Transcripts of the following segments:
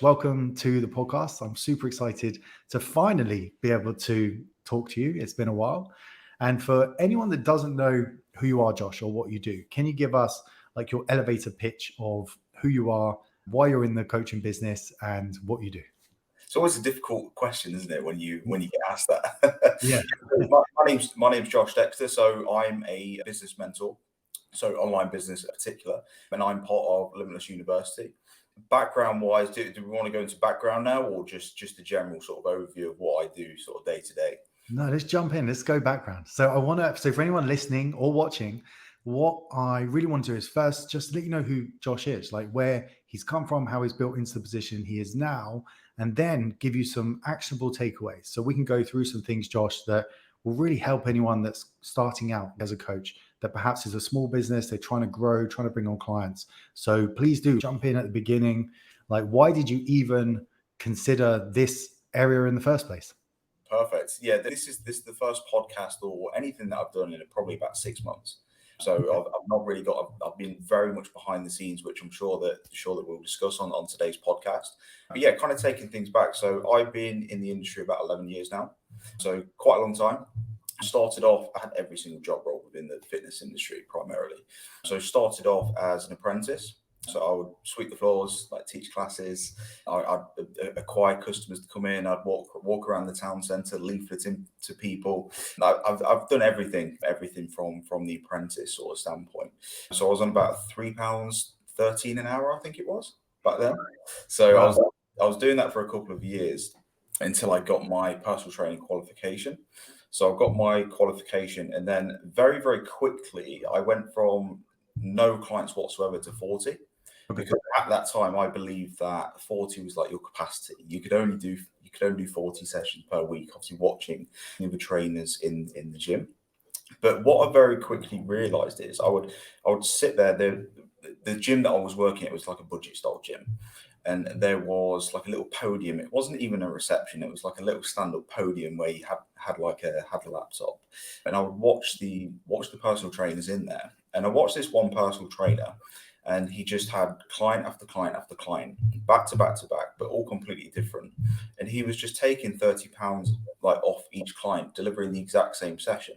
Welcome to the podcast. I'm super excited to finally be able to talk to you. It's been a while. And for anyone that doesn't know who you are, Josh, or what you do, can you give us like your elevator pitch of who you are, why you're in the coaching business, and what you do? It's always a difficult question, isn't it, when you get asked that? Yeah. my name's Josh Dexter. So I'm a business mentor, so online business in particular, and I'm part of Limitless University. Background wise, do we want to go into background now, or just a general sort of overview of what I do sort of day to day? No, let's jump in. Let's go background. So for anyone listening or watching, what I really want to do is first just let you know who Josh is, like where he's come from, how he's built into the position he is now, and then give you some actionable takeaways. So we can go through some things, Josh, that will really help anyone that's starting out as a coach, that perhaps is a small business, they're trying to grow, trying to bring on clients. So please do jump in at the beginning. Like, why did you even consider this area in the first place? Perfect. Yeah, this is the first podcast or anything that I've done in probably about 6 months. So I've not really I've been very much behind the scenes, which I'm sure that we'll discuss on today's podcast. But yeah, kind of taking things back. So I've been in the industry about 11 years now. So quite a long time. Started off, I had every single job role within the fitness industry primarily. So started off as an apprentice. So I would sweep the floors, like teach classes. I'd acquire customers to come in. I'd walk around the town centre, leafleting to people. I've done everything from the apprentice sort of standpoint. So I was on about £3.13 an hour, I think it was back then. So wow. I was doing that for a couple of years until I got my personal training qualification. So I've got my qualification, and then very, very quickly I went from no clients whatsoever to 40. Because at that time, I believed that 40 was like your capacity. You could only do 40 sessions per week, obviously watching the other trainers in the gym. But what I very quickly realized is I would sit there. The gym that I was working at was like a budget style gym. And there was like a little podium. It wasn't even a reception. It was like a little stand-up podium where you had a laptop. And I would watch the personal trainers in there. And I watched this one personal trainer, and he just had client after client after client, back to back to back, but all completely different. And he was just taking £30 like off each client, delivering the exact same session.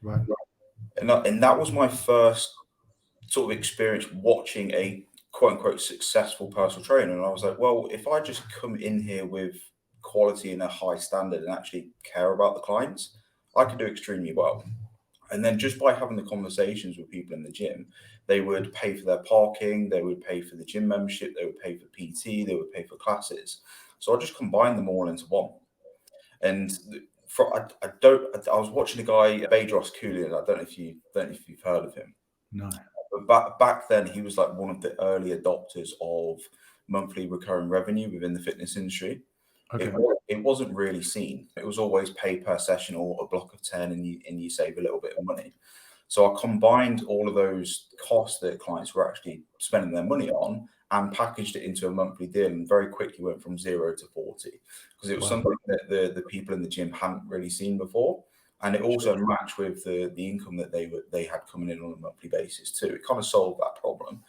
Right. And that was my first sort of experience watching a quote unquote successful personal trainer. And I was like, well, if I just come in here with quality and a high standard and actually care about the clients, I could do extremely well. And then just by having the conversations with people in the gym, they would pay for their parking, they would pay for the gym membership, they would pay for PT, they would pay for classes. So I just combined them all into one. And I was watching a guy, Bedros Keuilian. I don't know if you've heard of him. No. But back then, he was like one of the early adopters of monthly recurring revenue within the fitness industry. Okay. It wasn't really seen. It was always pay per session or a block of 10 and you save a little bit of money. So I combined all of those costs that clients were actually spending their money on and packaged it into a monthly deal, and very quickly went from 0 to 40 because it was something that the people in the gym hadn't really seen before. And it also matched with the income that they had coming in on a monthly basis too. It kind of solved that problem.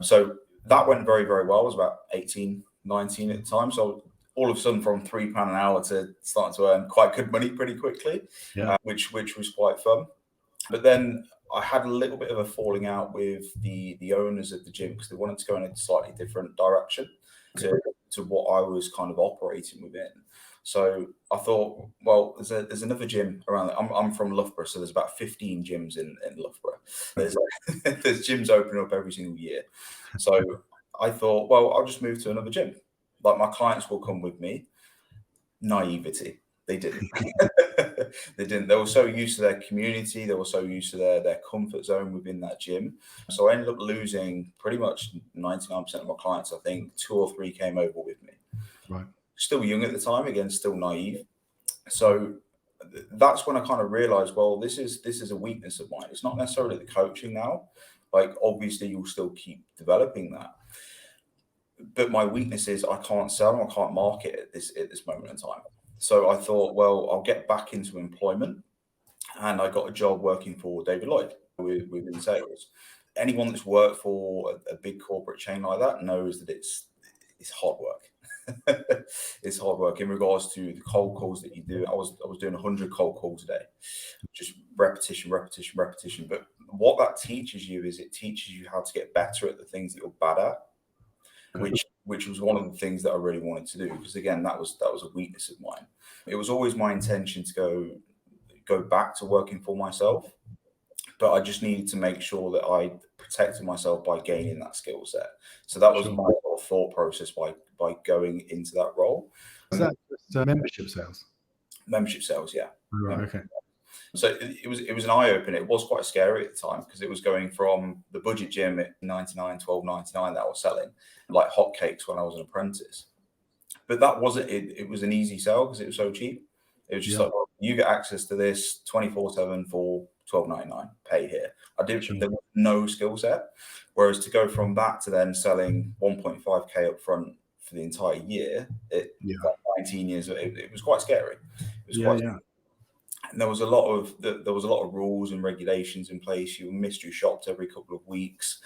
So that went very, very well. I was about 18, 19 at the time. So all of a sudden, from £3 an hour to starting to earn quite good money pretty quickly, which was quite fun. But then I had a little bit of a falling out with the owners of the gym because they wanted to go in a slightly different direction to what I was kind of operating within. So I thought, well, there's another gym around. I'm from Loughborough, so there's about 15 gyms in Loughborough. There's gyms opening up every single year. So I thought, well, I'll just move to another gym. Like my clients will come with me. Naivety. They didn't. They didn't. They were so used to their community. They were so used to their comfort zone within that gym. So I ended up losing pretty much 99% of my clients. I think 2 or 3 came over with me. Right. Still young at the time, again, still naive. So that's when I kind of realized, well, this is a weakness of mine. It's not necessarily the coaching now. Like, obviously, you'll still keep developing that. But my weakness is I can't sell, I can't market at this moment in time. So I thought, well, I'll get back into employment. And I got a job working for David Lloyd within sales. Anyone that's worked for a big corporate chain like that knows that it's hard work. this hard work in regards to the cold calls that you do. I was doing 100 cold calls a day, just repetition. But what that teaches you is it teaches you how to get better at the things that you're bad at, which was one of the things that I really wanted to do, because again, that was a weakness of mine. It was always my intention to go back to working for myself, but I just needed to make sure that I protected myself by gaining that skill set. So that was my thought process by going into that role. Is that just membership sales? Membership sales, yeah. Right, okay. So it was an eye opener. It was quite scary at the time, because it was going from the budget gym at $12.99 that I was selling like hotcakes when I was an apprentice. But that wasn't it. It was an easy sell because it was so cheap. It was just like, well, you get access to this 24/7 for $12.99. Pay here. There was no skill set. Whereas to go from that to then selling 1.5K up front for the entire year, like 19 years, it was quite scary. It was scary. And there was a lot of rules and regulations in place. You were mystery shopped every couple of weeks.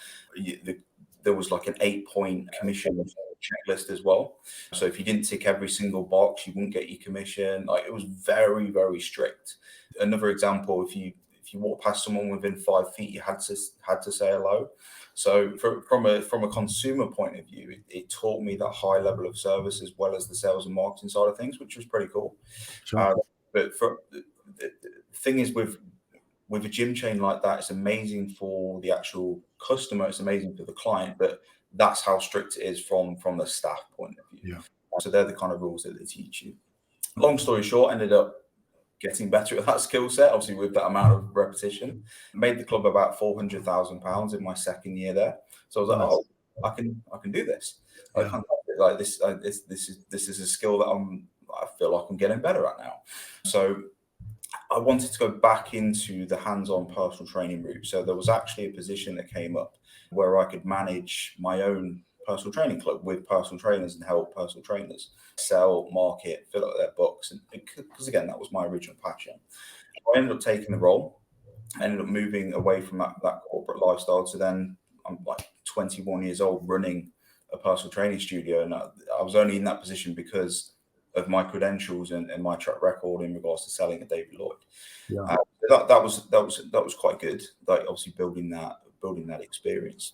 There was like an 8-point commission checklist as well. So if you didn't tick every single box, you wouldn't get your commission. Like, it was very, very strict. Another example, if you walk past someone within 5 feet, you had to say hello. So from a consumer point of view, it taught me that high level of service as well as the sales and marketing side of things, which was pretty cool. But the thing is, with a gym chain like that, it's amazing for the actual customer, it's amazing for the client, but that's how strict it is from the staff point of view. So they're the kind of rules that they teach you. Long story short, ended up getting better at that skill set, obviously with that amount of repetition. Made the club about £400,000 in my second year there. So I was like, oh, I can do this. Like this is a skill that I feel like I'm getting better at now. So I wanted to go back into the hands-on personal training route. So there was actually a position that came up where I could manage my own personal training club with personal trainers and help personal trainers sell, market, fill out their books. And because again, that was my original passion. I ended up taking the role. I ended up moving away from that corporate lifestyle to then I'm like 21 years old running a personal training studio. And I was only in that position because of my credentials and my track record in regards to selling at David Lloyd. That was quite good. Like, obviously building that experience.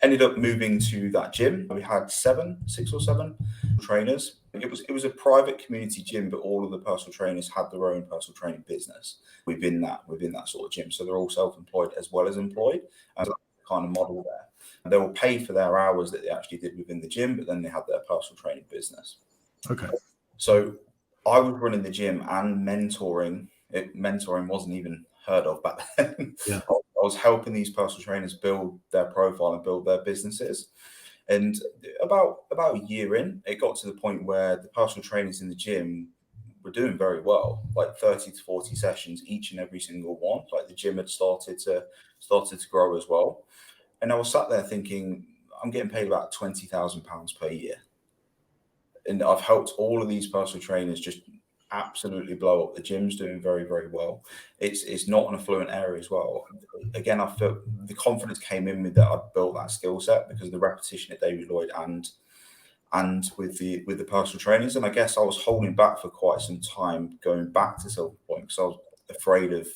Ended up moving to that gym. We had 6 or 7 trainers. It was a private community gym, but all of the personal trainers had their own personal training business within that sort of gym. So they're all self-employed as well as employed. And so that's the kind of model there. And they were paid for their hours that they actually did within the gym, but then they had their personal training business. Okay. So I was running the gym and mentoring. Mentoring wasn't even heard of back then. I was helping these personal trainers build their profile and build their businesses. And about a year in, it got to the point where the personal trainers in the gym were doing very well, like 30 to 40 sessions each and every single one. Like, the gym had started to grow as well. And I was sat there thinking, I'm getting paid about £20,000 per year. And I've helped all of these personal trainers just absolutely blow up. The gym's doing very, very well. It's not an affluent area as well. Again, I felt the confidence came in with that. I built that skill set because of the repetition at David Lloyd and with the personal trainers. And I guess I was holding back for quite some time going back to Selfreflection because I was afraid of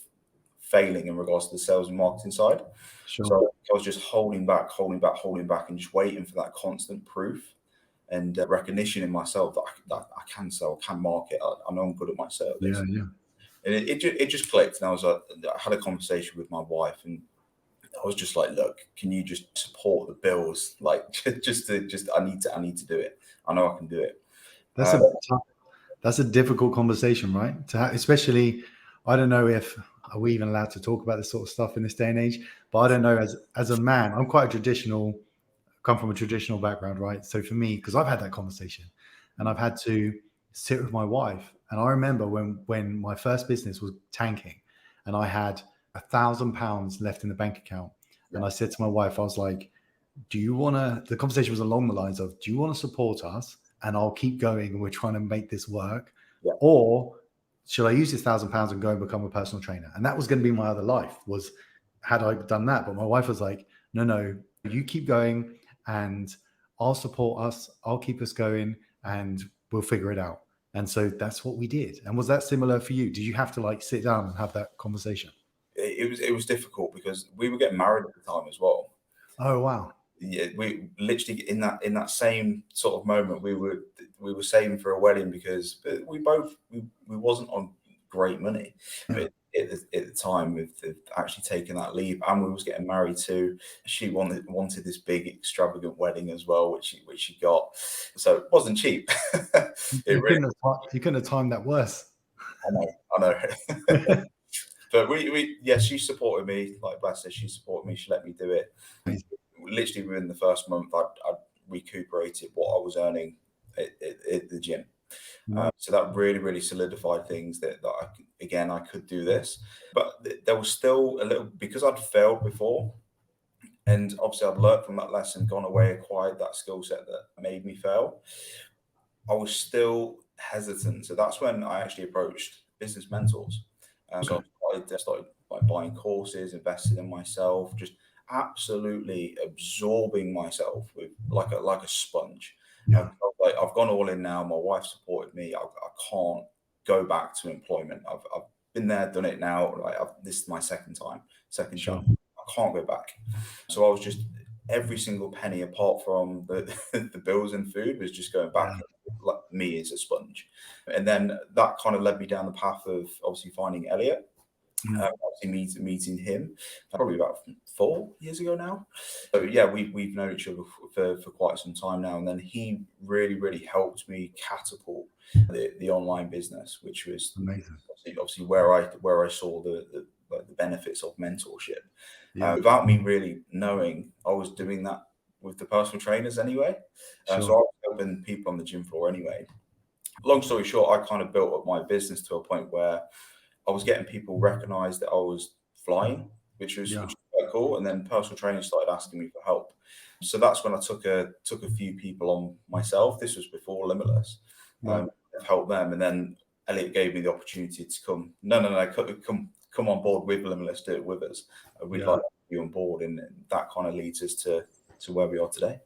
failing in regards to the sales and marketing side. So I was just holding back and just waiting for that constant proof and recognition in myself that I can sell, can market. I know I'm good at my service. And it just clicked. And I had a conversation with my wife, and I was just like, look, can you just support the bills? Like, I need to do it. I know I can do it. That's a difficult conversation, right? To have, especially, I don't know if are we even allowed to talk about this sort of stuff in this day and age, but I don't know, as a man, I'm quite come from a traditional background, right? So for me, because I've had that conversation and I've had to sit with my wife. And I remember when my first business was tanking and I had £1,000 left in the bank account. And I said to my wife, I was like, the conversation was along the lines of, do you want to support us? And I'll keep going and we're trying to make this work. Or should I use this £1,000 and go and become a personal trainer? And that was going to be my other life, was had I done that. But my wife was like, no, you keep going and I'll support us. I'll keep us going. And we'll figure it out. And so that's what we did. And was that similar for you? Did you have to like sit down and have that conversation? It was difficult because we were getting married at the time as well. Oh, wow. Yeah, we literally in that same sort of moment we were saving for a wedding because we wasn't on great money, Yeah. but at the time with actually taking that leap, and we was getting married too. She wanted this big extravagant wedding as well, which she got, so it wasn't cheap. You couldn't have timed that worse. I know. But she supported me, like bless her, she supported me, she let me do it. Amazing. Literally within the first month, I'd recuperated what I was earning at the gym. So that really, really solidified things that I could do this. But there was still a little, because I'd failed before, and obviously I'd learned from that lesson, gone away, acquired that skill set that made me fail. I was still hesitant. So that's when I actually approached business mentors. So I started by buying courses, investing in myself, just absolutely absorbing myself with like a sponge. Yeah. I've gone all in now. My wife supported me. I can't go back to employment. I've been there, done it now. This is my second time. Sure. I can't go back. So I was just, every single penny apart from the bills and food was just going back. Like me as a sponge. And then that kind of led me down the path of obviously finding Elliot. Obviously meeting him probably about 4 years ago now. So yeah, we've known each other for quite some time now. And then he really, really helped me catapult the online business, which was Amazing. Obviously where I saw the benefits of mentorship. Yeah. Without me really knowing, I was doing that with the personal trainers anyway. So I Sure. was helping people on the gym floor anyway. Long story short, I kind of built up my business to a point where I was getting people recognized that I was flying, which was quite cool. And then personal trainers started asking me for help. So that's when I took a few people on myself. This was before Limitless. Right. Helped them. And then Elliot gave me the opportunity to come on board with Limitless, do it with us. We'd like you on board. And that kind of leads us to where we are today.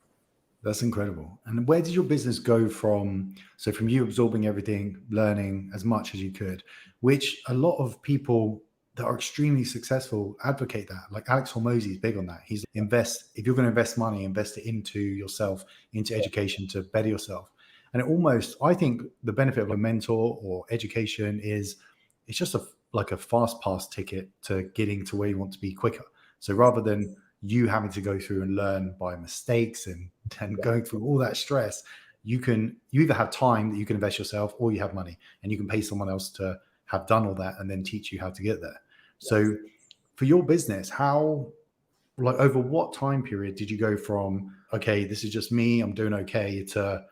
That's incredible. And where did your business go from? So from you absorbing everything, learning as much as you could, which a lot of people that are extremely successful advocate that. Like Alex Hormozy is big on that. If you're going to invest money, invest it into yourself, into education to better yourself. And I think the benefit of a mentor or education is it's just like a fast pass ticket to getting to where you want to be quicker. So rather than you having to go through and learn by mistakes and going through all that stress, you either have time that you can invest yourself, or you have money and you can pay someone else to have done all that and then teach you how to get there. So for your business, over what time period did you go from, okay, this is just me, I'm doing okay, to,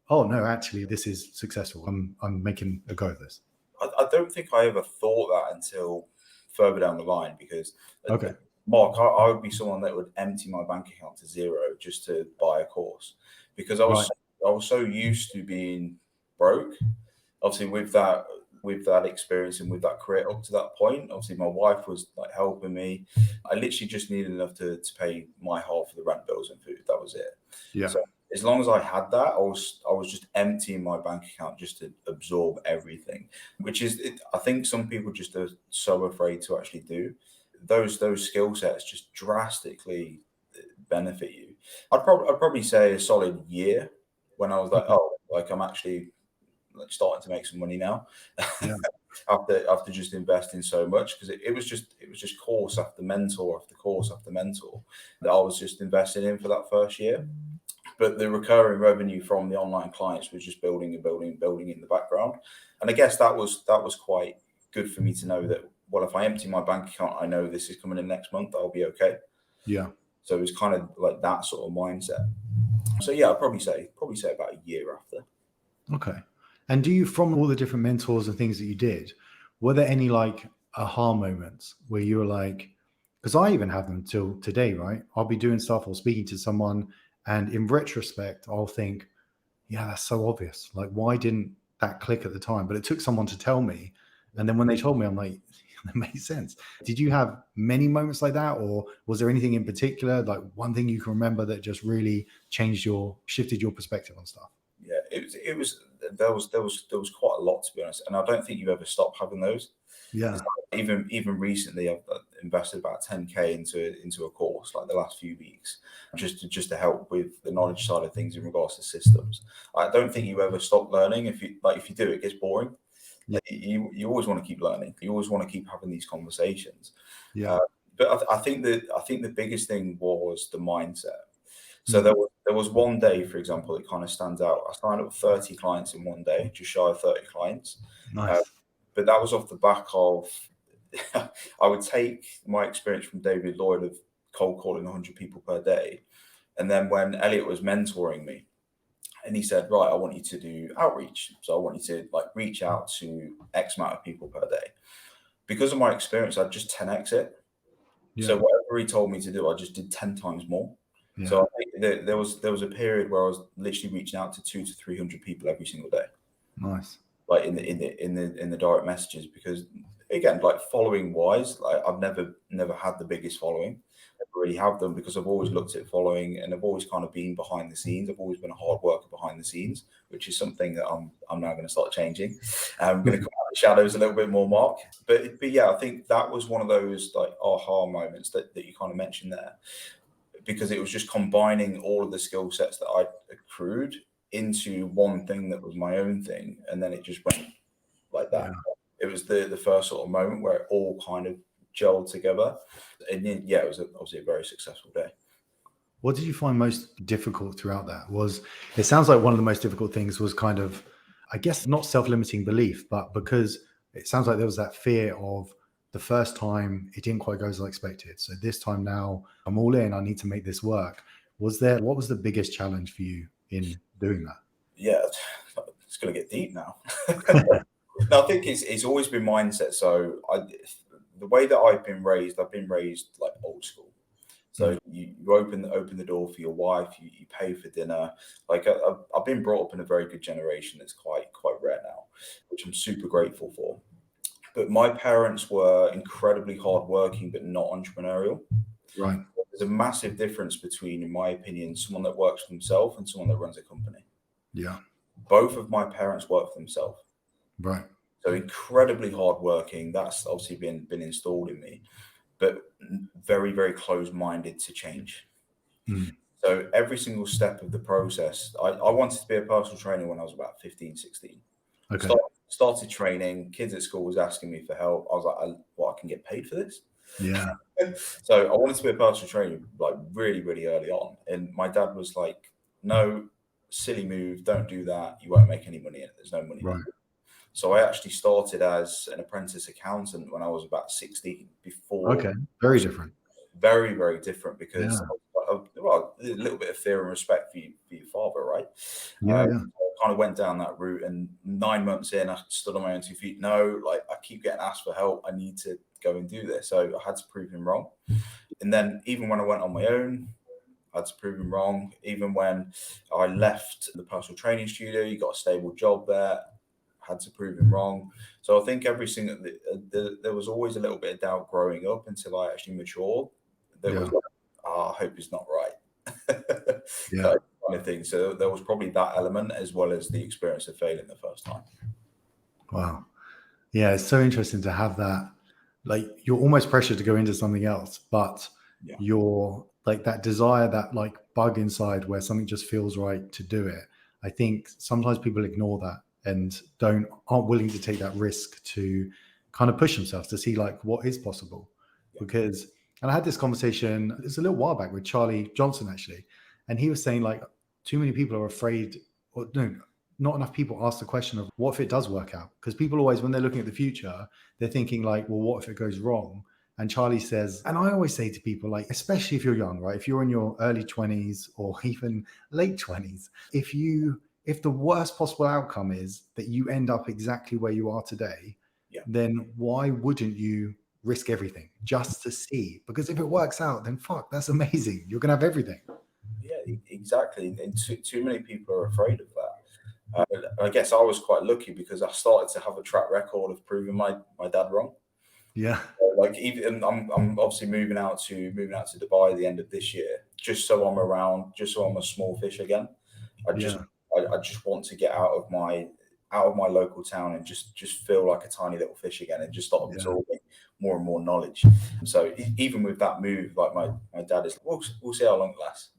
oh no, actually this is successful, I'm making a go of this? I don't think I ever thought that until further down the line, because Mark, I would be someone that would empty my bank account to zero just to buy a course, because I was so used to being broke. Obviously, with that experience and with that career up to that point, obviously my wife was like helping me. I literally just needed enough to pay my half of the rent, bills, and food. That was it. Yeah. So as long as I had that, I was just emptying my bank account just to absorb everything, which is, I think some people just are so afraid to actually do. Those skill sets just drastically benefit you. I'd probably say a solid year when I was like, I'm actually starting to make some money now. Yeah. after just investing so much, because it was just course after mentor after course after mentor that I was just investing in for that first year. But the recurring revenue from the online clients was just building and building and building in the background. And I guess that was quite good for me to know that, well, if I empty my bank account, I know this is coming in next month, I'll be okay. Yeah. So it was kind of like that sort of mindset. So yeah, I'd probably say about a year after. Okay. And do you, from all the different mentors and things that you did, were there any like aha moments where you were like, because I even have them till today, right? I'll be doing stuff or speaking to someone, and in retrospect, I'll think, yeah, that's so obvious. Like, why didn't that click at the time? But it took someone to tell me. And then when they told me, I'm like, that makes sense. Did you have many moments like that? Or was there anything in particular, like one thing you can remember that just really shifted your perspective on stuff? Yeah, There was quite a lot, to be honest, and I don't think you ever stop having those. Yeah. Even recently, I've invested about 10K into a course like the last few weeks, just to help with the knowledge side of things in regards to systems. I don't think you ever stop learning. If you do, it gets boring. Yeah. You always want to keep learning. You always want to keep having these conversations. Yeah. But I think the biggest thing was the mindset. So there was one day, for example, that kind of stands out. I signed up 30 clients in one day, just shy of 30 clients. Nice. But that was off the back of, I would take my experience from David Lloyd of cold calling 100 people per day. And then when Elliot was mentoring me, and he said, right, I want you to do outreach. So I want you to like reach out to X amount of people per day. Because of my experience, I'd just 10x it. Yeah. So whatever he told me to do, I just did 10 times more. Yeah. So I think there was a period where I was literally reaching out to 200 to 300 people every single day. Nice. Like in the direct messages, because again, like following wise, like I've never had the biggest following. I never really have them because I've always looked at following and I've always kind of been behind the scenes. I've always been a hard worker behind the scenes, which is something that I'm now going to start changing. I'm going to come out of the shadows a little bit more, Mark. But yeah, I think that was one of those like aha moments that you kind of mentioned there, because it was just combining all of the skill sets that I'd accrued into one thing that was my own thing, and then it just went like that. Yeah. It was the first sort of moment where it all kind of gelled together, and yeah, it was obviously a very successful day. What did you find most difficult throughout that? It sounds like one of the most difficult things was kind of, I guess, not self-limiting belief, but because it sounds like there was that fear of the first time it didn't quite go as I expected. So this time now I'm all in, I need to make this work. What was the biggest challenge for you in doing that? Yeah, it's going to get deep now. No, I think it's always been mindset. So the way that I've been raised like old school. So you open the door for your wife, you pay for dinner. Like I've been brought up in a very good generation that's quite rare now, which I'm super grateful for. But my parents were incredibly hardworking, but not entrepreneurial. Right. There's a massive difference between, in my opinion, someone that works for themselves and someone that runs a company. Yeah. Both of my parents work for themselves. Right. So incredibly hardworking. That's obviously been installed in me, but very, very closed-minded to change. So every single step of the process, I wanted to be a personal trainer when I was about 15, 16. Okay. Started training. Kids at school was asking me for help. I was like, I can get paid for this? Yeah. So I wanted to be a personal trainer like really, really early on. And my dad was like, no, silly move. Don't do that. You won't make any money in it. There's no money. Right. So I actually started as an apprentice accountant when I was about 16 before. Okay. Very different. Very, very different because well, a little bit of fear and respect for your father, right? Yeah. I kind of went down that route, and 9 months in, I stood on my own 2 feet. No, like I keep getting asked for help. I need to go and do this. So I had to prove him wrong. And then even when I went on my own, I had to prove him wrong. Even when I left the personal training studio, you got a stable job there, had to prove him wrong. So I think every single, there was always a little bit of doubt growing up until I actually matured. There was like, I hope he's not right. That kind of thing. So there was probably that element as well as the experience of failing the first time. Wow. Yeah, it's so interesting to have that. Like you're almost pressured to go into something else, but you're like that desire, that like bug inside where something just feels right to do it. I think sometimes people ignore that and aren't willing to take that risk to kind of push themselves to see like what is possible. Because, and I had this conversation, it's a little while back with Charlie Johnson actually, and he was saying like too many people are afraid, or no, not enough people ask the question of what if it does work out? Because people always, when they're looking at the future, they're thinking like, well, what if it goes wrong? And Charlie says, and I always say to people, like, especially if you're young, right? If you're in your early 20s or even late 20s, if the worst possible outcome is that you end up exactly where you are today, then why wouldn't you risk everything just to see? Because if it works out, then fuck, that's amazing. You're going to have everything. Yeah, exactly. And too many people are afraid of that. I guess I was quite lucky because I started to have a track record of proving my dad wrong. Yeah. Like even I'm obviously moving out to Dubai at the end of this year, just so I'm around, just so I'm a small fish again. I just want to get out of my local town and just feel like a tiny little fish again, and just start Yeah. absorbing more and more knowledge. So even with that move, like my dad is, we'll see how long it lasts.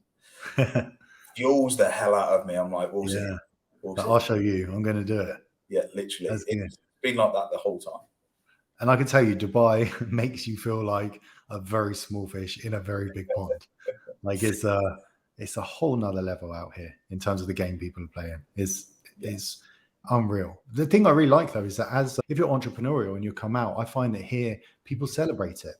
Fuels the hell out of me. I'm like, we'll see. We'll But see. I'll show you. I'm going to do it. Yeah, literally. That's good. It's been like that the whole time. And I can tell you, Dubai makes you feel like a very small fish in a very big pond. Like it's a whole nother level out here in terms of the game people are playing. It's unreal. The thing I really like though is that if you're entrepreneurial and you come out, I find that here people celebrate it.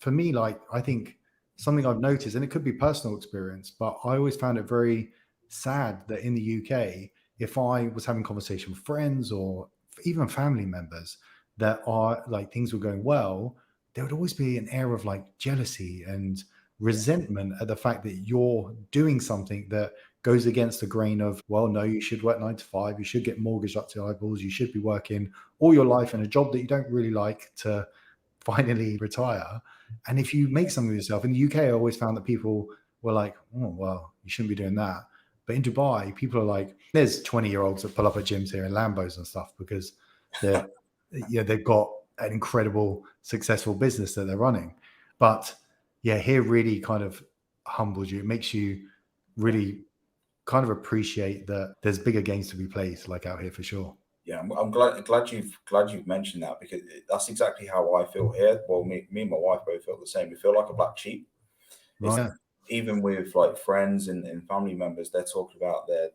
For me, like I think something I've noticed, and it could be personal experience, but I always found it very sad that in the UK, if I was having conversation with friends or even family members that are like things were going well, there would always be an air of like jealousy and resentment at the fact that you're doing something that goes against the grain of, well, no, you should work 9 to 5, you should get mortgaged up to eyeballs, you should be working all your life in a job that you don't really like to finally retire. And if you make something of yourself, in the UK, I always found that people were like, oh, well, you shouldn't be doing that. But in Dubai, people are like, there's 20-year-olds that pull up at gyms here in Lambos and stuff because they've got an incredible, successful business that they're running. But yeah, here really kind of humbles you. It makes you really kind of appreciate that there's bigger games to be played, like out here for sure. Yeah, I'm glad you've mentioned that, because that's exactly how I feel here. Well, me and my wife both feel the same. We feel like a black sheep. Right. Even with like friends and family members, they're talking about their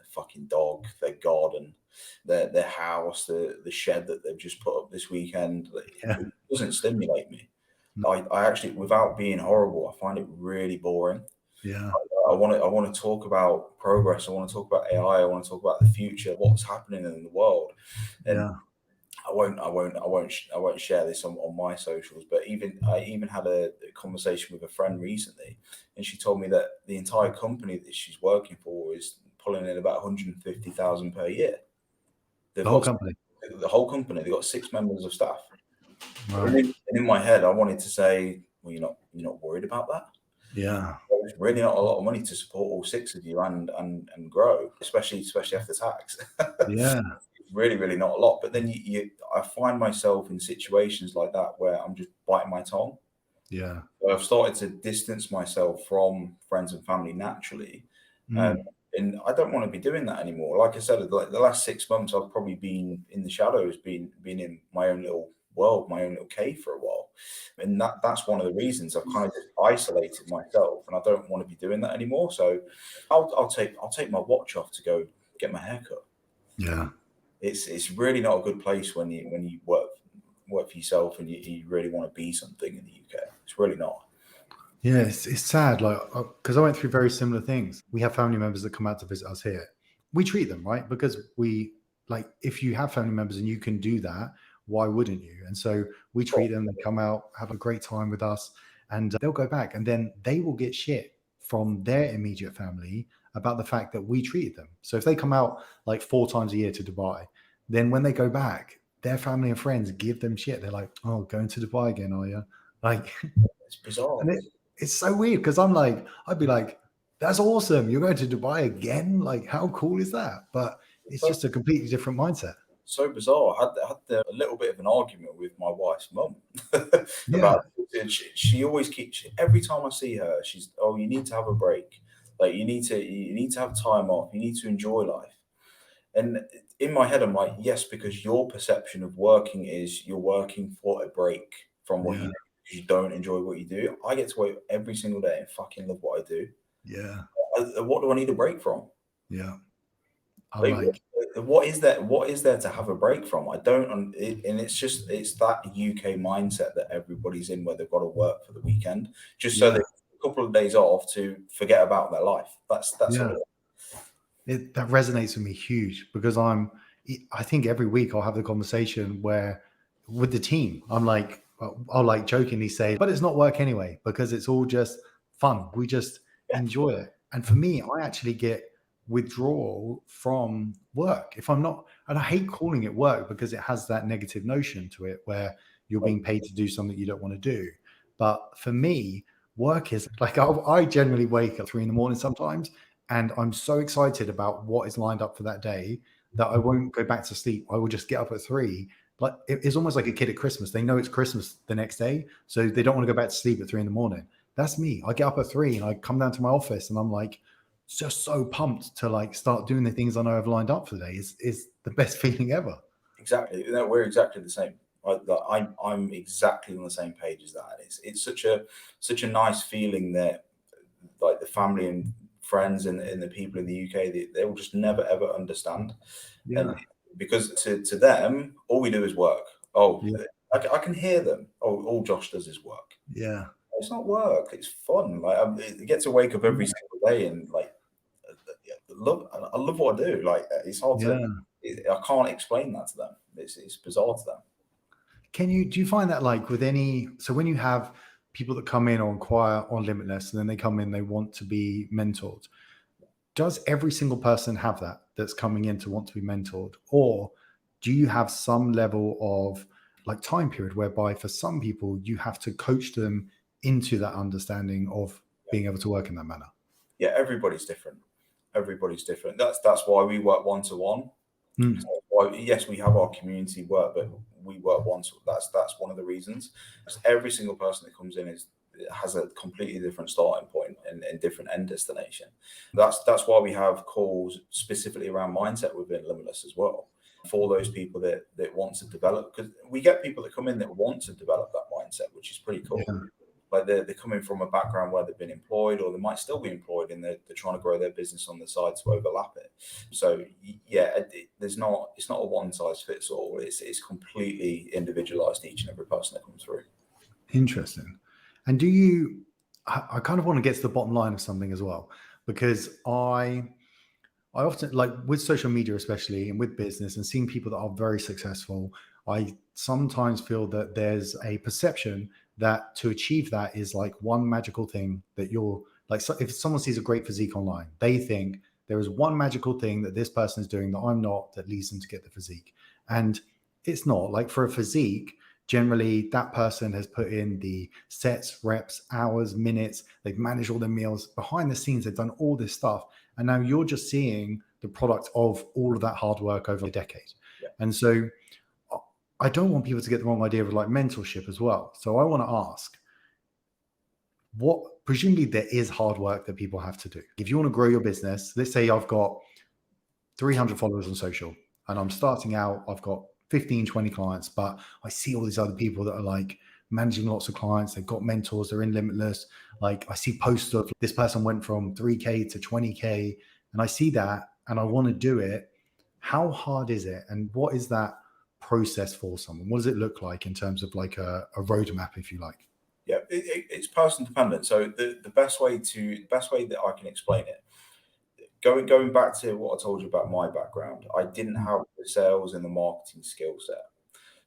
fucking dog, their garden, their house, the shed that they've just put up this weekend. It doesn't stimulate me. I actually, without being horrible, I find it really boring. Yeah. I want to talk about progress. I want to talk about AI. I want to talk about the future, what's happening in the world. And Yeah. I won't share this on my socials, but I even had a conversation with a friend recently, and she told me that the entire company that she's working for is pulling in about 150,000 per year. The whole company. The whole company. They've got 6 members of staff. Right. And in my head, I wanted to say, well, you're not worried about that? Yeah. It's really not a lot of money to support all 6 of you and grow, especially after tax. Yeah. It's really not a lot. But then I find myself in situations like that where I'm just biting my tongue. Yeah. So I've started to distance myself from friends and family naturally. And I don't want to be doing that anymore. Like I said, like the last 6 months, I've probably been in the shadows, been in my own little world, my own little cave for a while. And that's one of the reasons I've kind of just isolated myself, and I don't want to be doing that anymore. So I'll take my watch off to go get my hair cut. Yeah. It's really not a good place when you work for yourself and you really want to be something in the UK. It's really not. Yeah, it's sad, like, because I went through very similar things. We have family members that come out to visit us here. We treat them right because if you have family members and you can do that, why wouldn't you? And so we treat them. They come out, have a great time with us, and they'll go back, and then they will get shit from their immediate family about the fact that we treated them. So if they come out like 4 times a year to Dubai, then when they go back, their family and friends give them shit. They're like, "Oh, going to Dubai again, are you?" Like, It's bizarre. and it's so weird because I'd be like, that's awesome. You're going to Dubai again? Like, how cool is that? But it's just a completely different mindset. So bizarre. I had a little bit of an argument with my wife's mum Yeah. about it. She always keeps, every time I see her, she's, oh, you need to have a break. Like you need to have time off. You need to enjoy life. And in my head, I'm like, yes, because your perception of working is you're working for a break from what you do. Because you don't enjoy what you do. I get to work every single day and fucking love what I do. Yeah. What do I need a break from? Yeah. What is there to have a break from? I don't, and it's that UK mindset that everybody's in, where they've got to work for the weekend just so they get a couple of days off to forget about their life. That's all. That resonates with me huge because I think every week I'll have the conversation where with the team, I'll like jokingly say, but it's not work anyway, because it's all just fun. We just enjoy it. And for me, I actually get withdrawal from work if I'm not, and I hate calling it work because it has that negative notion to it where you're being paid to do something you don't want to do. But for me, work is like I generally wake up 3 a.m. sometimes, And I'm so excited about what is lined up for that day that I won't go back to sleep. I will just get up at 3. Like it's almost like a kid at Christmas. They know it's Christmas the next day, so they don't want to go back to sleep at 3 in the morning. That's me. I get up at 3 and I come down to my office and I'm like just so pumped to like start doing the things I know I've lined up for the day. Is the best feeling ever. Exactly. No, we're exactly the same. I'm exactly on the same page as that. It's such a nice feeling that like the family and friends and the people in the UK, they will just never ever understand. Yeah. And because to them, all we do is work. Oh, Yeah. I can hear them. Oh, all Josh does is work. Yeah. It's not work. It's fun. Like I get to wake up every single day and like I love what I do. Like it's hard Yeah. I can't explain that to them. It's bizarre to them. Do you find that like with so when you have people that come in or inquire on Limitless and then they come in, they want to be mentored, does every single person have that's coming in to want to be mentored? Or do you have some level of like time period whereby for some people you have to coach them into that understanding of being able to work in that manner? Yeah, everybody's different. Everybody's different. That's why we work one-to-one. Well, yes, we have our community work, but we work once. That's one of the reasons. Every single person that comes in has a completely different starting point and different end destination. That's why we have calls specifically around mindset within Limitless as well, for those people that want to develop. Because we get people that come in that want to develop that mindset, which is pretty cool. Yeah. Like they're coming from a background where they've been employed, or they might still be employed, and they're trying to grow their business on the side to overlap it. So yeah, it's not a one size fits all. It's completely individualized, each and every person that comes through. Interesting. And I kind of want to get to the bottom line of something as well, because I often, like with social media, especially, and with business and seeing people that are very successful, I sometimes feel that there's a perception that to achieve that is like one magical thing that you're like, so if someone sees a great physique online, they think there is one magical thing that this person is doing that I'm not that leads them to get the physique. And it's not. Like for a physique, generally that person has put in the sets, reps, hours, minutes, they've managed all their meals behind the scenes, they've done all this stuff. And now you're just seeing the product of all of that hard work over a decade. Yeah. And so I don't want people to get the wrong idea of like mentorship as well. So I want to ask, presumably there is hard work that people have to do. If you want to grow your business, let's say I've got 300 followers on social and I'm starting out, I've got 15, 20 clients, but I see all these other people that are like managing lots of clients. They've got mentors, they're in Limitless. Like I see posts of this person went from 3K to 20K and I see that and I want to do it. How hard is it? And what is that process for someone? What does it look like in terms of like a roadmap, if you like? Yeah, it's person dependent. So the best way that I can explain it, going back to what I told you about my background, I didn't have the sales and the marketing skill set.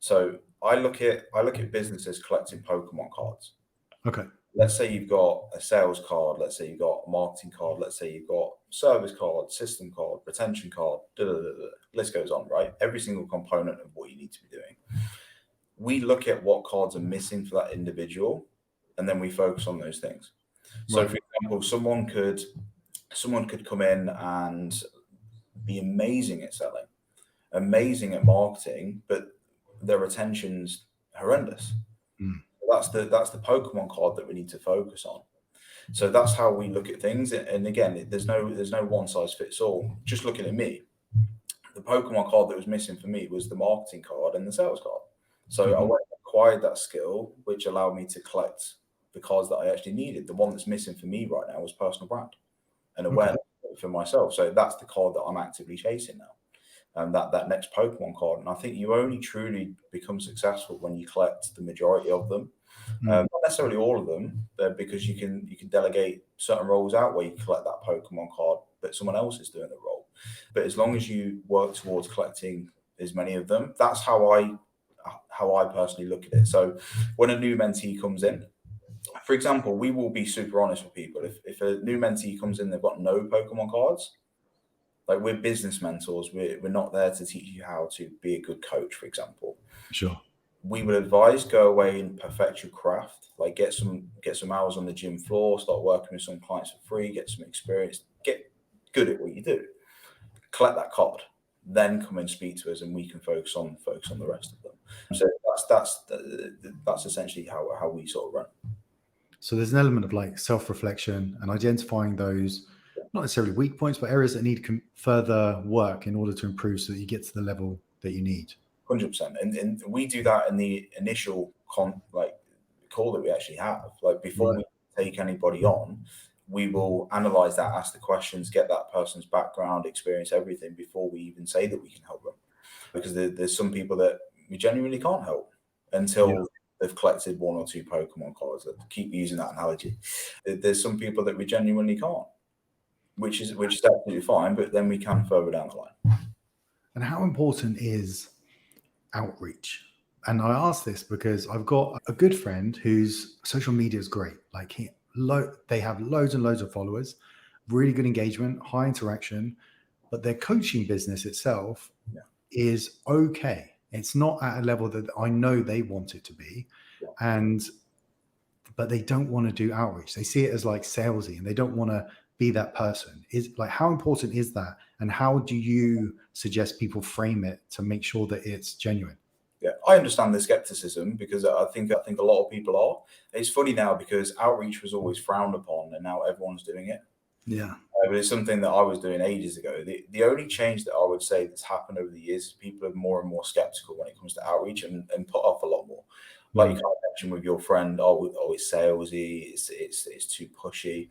So I look at businesses collecting Pokemon cards. Okay. Let's say you've got a sales card, let's say you've got a marketing card, let's say you've got service card, system card, retention card, list goes on, right? Every single component of what you need to be doing. We look at what cards are missing for that individual, and then we focus on those things. So, Right. for example, someone could come in and be amazing at selling, amazing at marketing, but their retention's horrendous. That's the Pokemon card that we need to focus on. So that's how we look at things. And again, there's no one size fits all. Just looking at me, the Pokemon card that was missing for me was the marketing card and the sales card. So I went and acquired that skill, which allowed me to collect the cards that I actually needed. The one that's missing for me right now was personal brand and awareness for myself. So that's the card that I'm actively chasing now. And that next Pokemon card. And I think you only truly become successful when you collect the majority of them. Not necessarily all of them, because you can delegate certain roles out where you collect that Pokemon card, but someone else is doing the role. But as long as you work towards collecting as many of them, that's how I personally look at it. So when a new mentee comes in, for example, we will be super honest with people. If a new mentee comes in, they've got no Pokemon cards. Like we're business mentors, we're not there to teach you how to be a good coach, for example. Sure. We would advise go away and perfect your craft, like get some hours on the gym floor, start working with some clients for free, get some experience, good at what you do. Collect that card, then come and speak to us, and we can focus on the rest of them. So that's essentially how we sort of run. So there's an element of like self-reflection and identifying those, not necessarily weak points, but areas that need further work in order to improve so that you get to the level that you need. 100%. And we do that in the initial call that we actually have. Like before we take anybody on, we will analyze that, ask the questions, get that person's background, experience, everything before we even say that we can help them. Because there's some people that we genuinely can't help until they've collected 1 or 2 Pokemon cards. That keep using that analogy. There's some people that we genuinely can't, which is absolutely fine, but then we can further down the line. And how important is outreach? And I ask this because I've got a good friend whose social media is great. Like they have loads and loads of followers, really good engagement, high interaction, but their coaching business itself is okay. It's not at a level that I know they want it to be. But they don't want to do outreach. They see it as like salesy and they don't want to be that person. Is like, how important is that? And how do you suggest people frame it to make sure that it's genuine? Yeah, I understand the skepticism because I think a lot of people are. It's funny now because outreach was always frowned upon and now everyone's doing it. Yeah. But it's something that I was doing ages ago. The only change that I would say that's happened over the years is people are more and more skeptical when it comes to outreach and put off a lot more. Like you kind of mentioned with your friend, it's salesy, it's too pushy.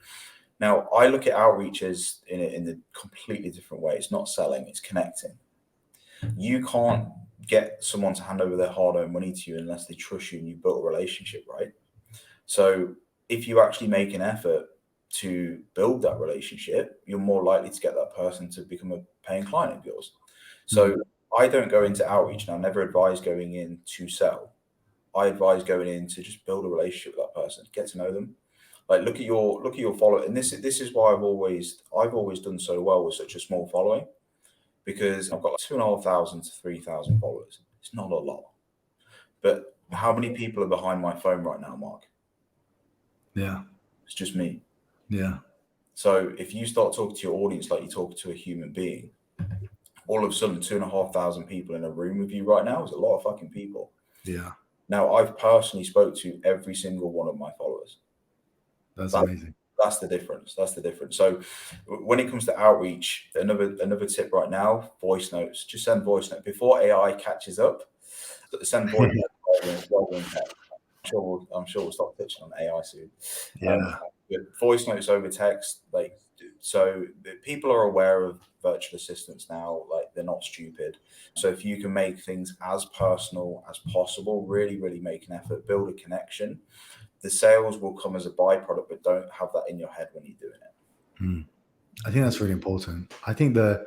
Now, I look at outreach as in a completely different way. It's not selling, it's connecting. You can't get someone to hand over their hard-earned money to you unless they trust you and you built a relationship, right? So if you actually make an effort to build that relationship, you're more likely to get that person to become a paying client of yours. So I don't go into outreach, and I never advise going in to sell. I advise going in to just build a relationship with that person, get to know them. Like look at your follower, and this is why I've always done so well with such a small following, because I've got like 2,500 to 3,000 followers. It's not a lot, but how many people are behind my phone right now, Mark? Yeah, it's just me. Yeah. So if you start talking to your audience like you talk to a human being, all of a sudden 2,500 people in a room with you right now is a lot of fucking people. Yeah. Now I've personally spoke to every single one of my followers. That's amazing. That's the difference. So when it comes to outreach, another tip right now, voice notes. Just send voice notes before AI catches up. Send voice notes rather than text. I'm sure we'll stop pitching on AI soon. But voice notes over text, like, so people are aware of virtual assistants now. Like, they're not stupid. So if you can make things as personal as possible, really, really make an effort, build a connection. The sales will come as a byproduct, but don't have that in your head when you're doing it. I think that's really important. I think the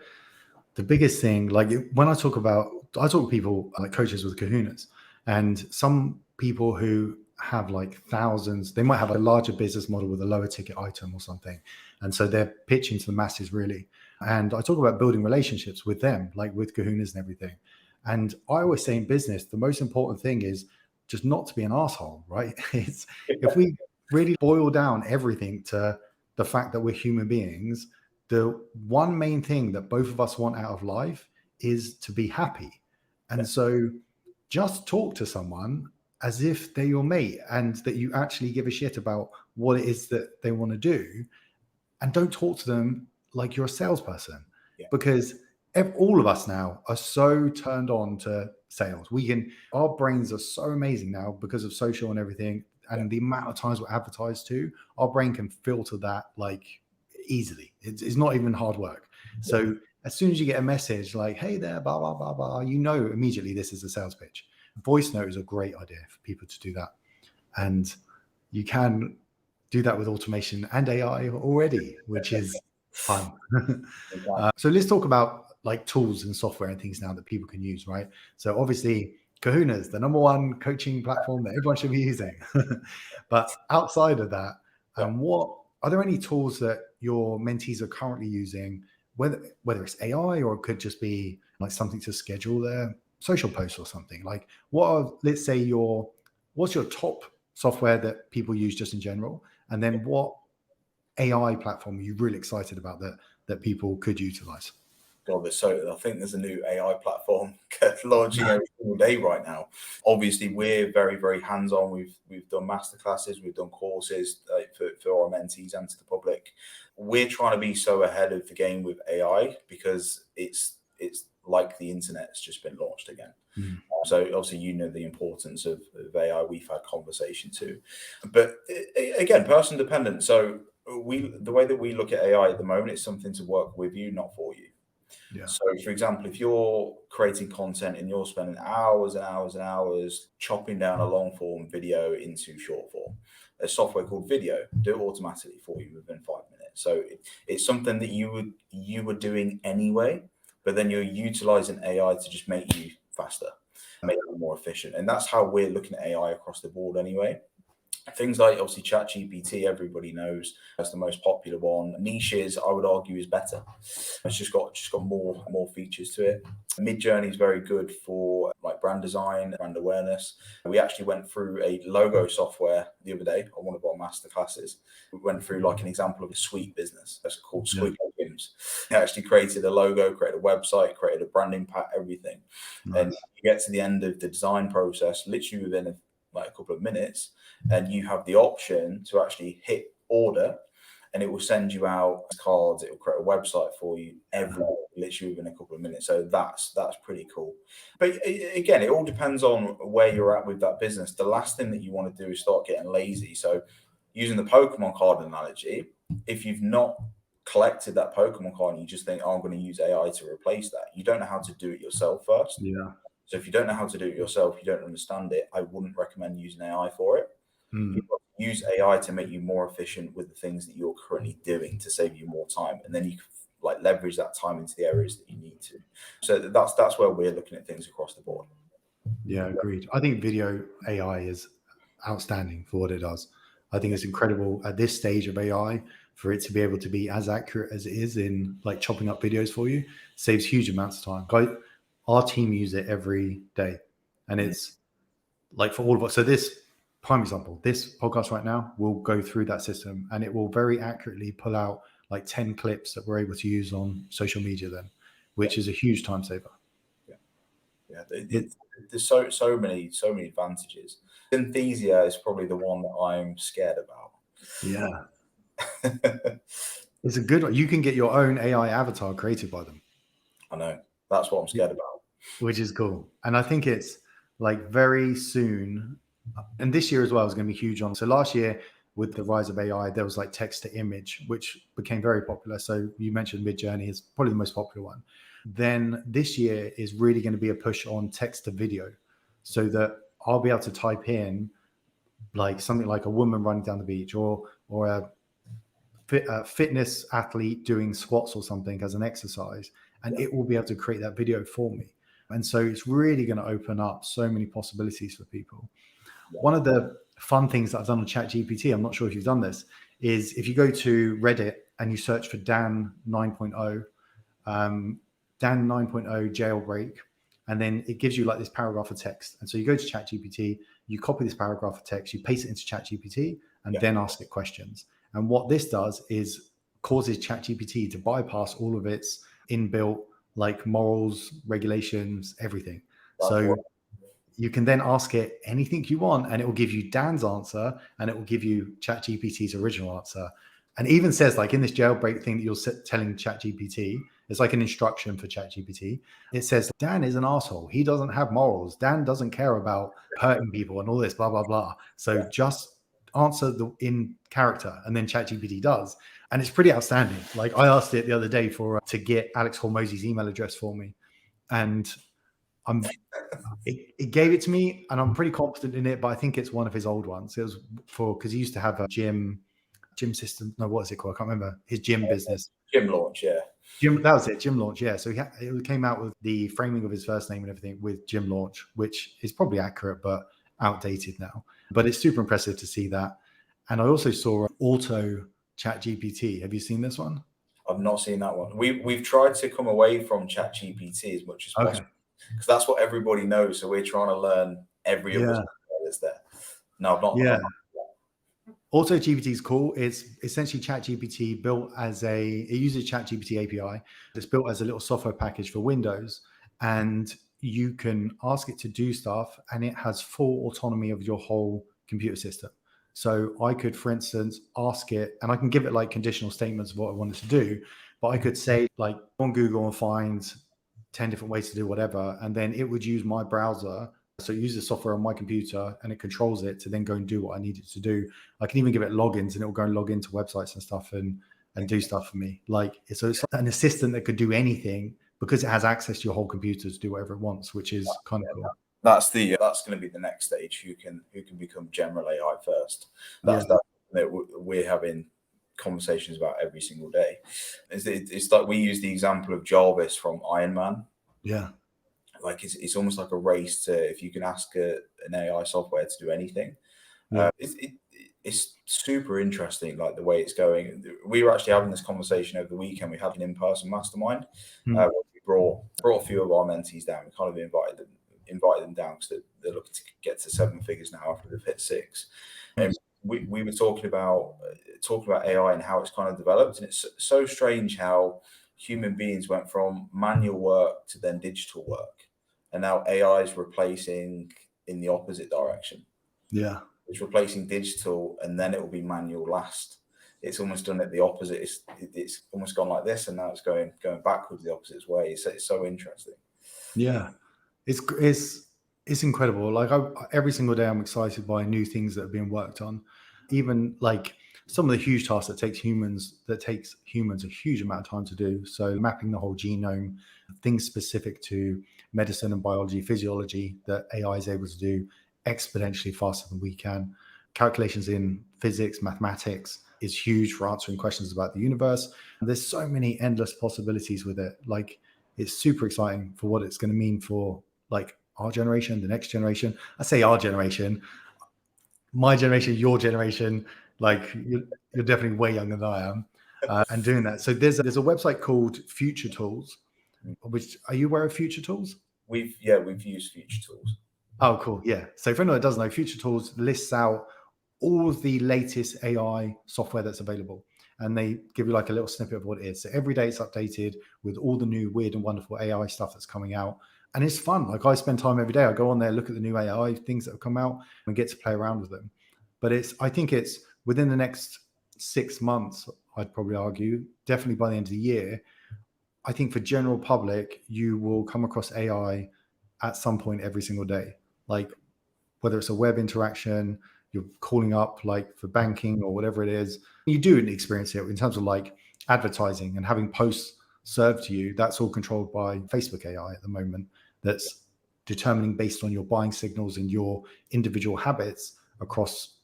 biggest thing, like when I talk to people like coaches with kahunas, and some people who have like thousands, they might have a larger business model with a lower ticket item or something. And so they're pitching to the masses really. And I talk about building relationships with them, like with kahunas and everything. And I always say in business, the most important thing is just not to be an asshole, right? If we really boil down everything to the fact that we're human beings, the one main thing that both of us want out of life is to be happy. And so just talk to someone as if they're your mate and that you actually give a shit about what it is that they want to do. And don't talk to them like you're a salesperson, because all of us now are so turned on to sales. Our brains are so amazing now because of social and everything. And the amount of times we're advertised to, our brain can filter that like easily. It's not even hard work. So as soon as you get a message like, hey there, blah, blah, blah, blah, you know immediately this is a sales pitch. Voice note is a great idea for people to do that. And you can do that with automation and AI already, which is fun. So let's talk about like tools and software and things now that people can use, right? So obviously Kahuna's the number one coaching platform that everyone should be using. But outside of that, what are there any tools that your mentees are currently using, whether it's AI or it could just be like something to schedule their social posts or something? Like what's your top software that people use just in general? And then what AI platform are you really excited about that that people could utilize? God, I think there's a new AI platform launching every single day right now. Obviously, we're very, very hands-on. We've done masterclasses, we've done courses for our mentees and to the public. We're trying to be so ahead of the game with AI because it's like the internet's just been launched again. So obviously, the importance of AI. We've had conversation too, but again, person dependent. So the way that we look at AI at the moment is something to work with you, not for you. Yeah. So, for example, if you're creating content and you're spending hours and hours and hours chopping down a long form video into short form, a software called Video do it automatically for you within 5 minutes. So it's something that you were doing anyway, but then you're utilizing AI to just make you faster, make you more efficient. And that's how we're looking at AI across the board anyway. Things like obviously ChatGPT, everybody knows that's the most popular one. Niches, I would argue, is better. It's just got more features to it. Midjourney is very good for like brand design, brand awareness. We actually went through a logo software the other day on one of our master classes. We went through like an example of a suite business that's called Squiggle Gyms. It actually created a logo, created a website, created a branding pack, everything. Nice. And you get to the end of the design process, literally within a couple of minutes, and you have the option to actually hit order, and it will send you out cards. It will create a website for you literally within a couple of minutes. So that's pretty cool. But again, it all depends on where you're at with that business. The last thing that you want to do is start getting lazy. So using the Pokemon card analogy, if you've not collected that Pokemon card and you just think, I'm going to use AI to replace that, you don't know how to do it yourself first. Yeah. So if you don't know how to do it yourself, you don't understand it, I wouldn't recommend using AI for it. Use AI to make you more efficient with the things that you're currently doing to save you more time, and then you can like leverage that time into the areas that you need to. So that's where we're looking at things across the board. Yeah, agreed. I think video AI is outstanding for what it does. I think it's incredible at this stage of AI for it to be able to be as accurate as it is in like chopping up videos for you. Saves huge amounts of time. Our team use it every day, and it's like for all of us. So this prime example, this podcast right now will go through that system, and it will very accurately pull out like 10 clips that we're able to use on social media then, which is a huge time saver. There's so many advantages. Synthesia is probably the one that I'm scared about. Yeah. It's a good one. You can get your own AI avatar created by them. I know. That's what I'm scared about. Which is cool. And I think it's like very soon, and this year as well is going to be huge on. So last year with the rise of AI, there was like text to image, which became very popular. So you mentioned Midjourney is probably the most popular one. Then this year is really going to be a push on text to video, so that I'll be able to type in like something like a woman running down the beach or a fitness athlete doing squats or something as an exercise, and it will be able to create that video for me. And so it's really going to open up so many possibilities for people. One of the fun things that I've done on ChatGPT, I'm not sure if you've done this, is if you go to Reddit and you search for Dan 9.0, Dan 9.0 jailbreak, and then it gives you like this paragraph of text. And so you go to ChatGPT, you copy this paragraph of text, you paste it into ChatGPT, and then ask it questions. And what this does is causes ChatGPT to bypass all of its inbuilt like morals, regulations, everything. So you can then ask it anything you want, and it will give you Dan's answer, and it will give you ChatGPT's original answer. And even says like in this jailbreak thing that you're telling ChatGPT, it's like an instruction for ChatGPT. It says, Dan is an asshole. He doesn't have morals. Dan doesn't care about hurting people and all this, blah, blah, blah. So just answer in character, and then ChatGPT does. And it's pretty outstanding. Like I asked it the other day to get Alex Hormozy's email address for me. And it gave it to me, and I'm pretty confident in it, but I think it's one of his old ones. It was because he used to have a gym system. No, what is it called? I can't remember. His gym business. Gym launch, yeah. That was it, gym launch, yeah. So it came out with the framing of his first name and everything with gym launch, which is probably accurate, but outdated now. But it's super impressive to see that. And I also saw auto ChatGPT. Have you seen this one? I've not seen that one. We've tried to come away from ChatGPT as much as possible, because that's what everybody knows. So we're trying to learn every other that's there. No, I've not. Yeah. Also, GPT is cool. It's essentially ChatGPT built as it uses ChatGPT API. It's built as a little software package for Windows, and you can ask it to do stuff, and it has full autonomy of your whole computer system. So I could, for instance, ask it, and I can give it like conditional statements of what I want it to do, but I could say like on Google and find 10 different ways to do whatever, and then it would use my browser. So it uses software on my computer and it controls it to then go and do what I need it to do. I can even give it logins and it will go and log into websites and stuff and do stuff for me. Like, so it's an assistant that could do anything because it has access to your whole computer to do whatever it wants, which is kind of cool. That's going to be the next stage. Who can become general AI first? That's that we're having conversations about every single day. It's like we use the example of Jarvis from Iron Man. Yeah. Like it's almost like a race to, if you can ask an AI software to do anything. It's super interesting, like the way it's going. We were actually having this conversation over the weekend. We had an in-person mastermind. We brought a few of our mentees down. We kind of invited them down because they're looking to get to 7 figures now after they've hit 6. And we were talking about AI and how it's kind of developed, and it's so strange how human beings went from manual work to then digital work, and now AI is replacing in the opposite direction. Yeah, it's replacing digital, and then it will be manual last. It's almost done it the opposite. It's almost gone like this, and now it's going backwards the opposite way. It's so interesting. Yeah, it's incredible. Like every single day, I'm excited by new things that are being worked on. Even like some of the huge tasks that takes humans a huge amount of time to do. So mapping the whole genome, things specific to medicine and biology, physiology that AI is able to do exponentially faster than we can. Calculations in physics, mathematics is huge for answering questions about the universe. And there's so many endless possibilities with it. Like it's super exciting for what it's going to mean for like our generation, the next generation. I say our generation, my generation, your generation. Like you're definitely way younger than I am, and doing that. So there's a website called Future Tools. Which, are you aware of Future Tools? We've used Future Tools. Oh, cool. Yeah. So for anyone that doesn't know, Future Tools lists out all of the latest AI software that's available. And they give you like a little snippet of what it is. So every day it's updated with all the new weird and wonderful AI stuff that's coming out. And it's fun. Like I spend time every day. I go on there, look at the new AI things that have come out and get to play around with them. But I think it's within the next 6 months, I'd probably argue, definitely by the end of the year, I think for general public, you will come across AI at some point every single day. Like whether it's a web interaction, you're calling up like for banking or whatever it is, you do experience it in terms of like advertising and having posts served to you. That's all controlled by Facebook AI at the moment. That's determining based on your buying signals and your individual habits across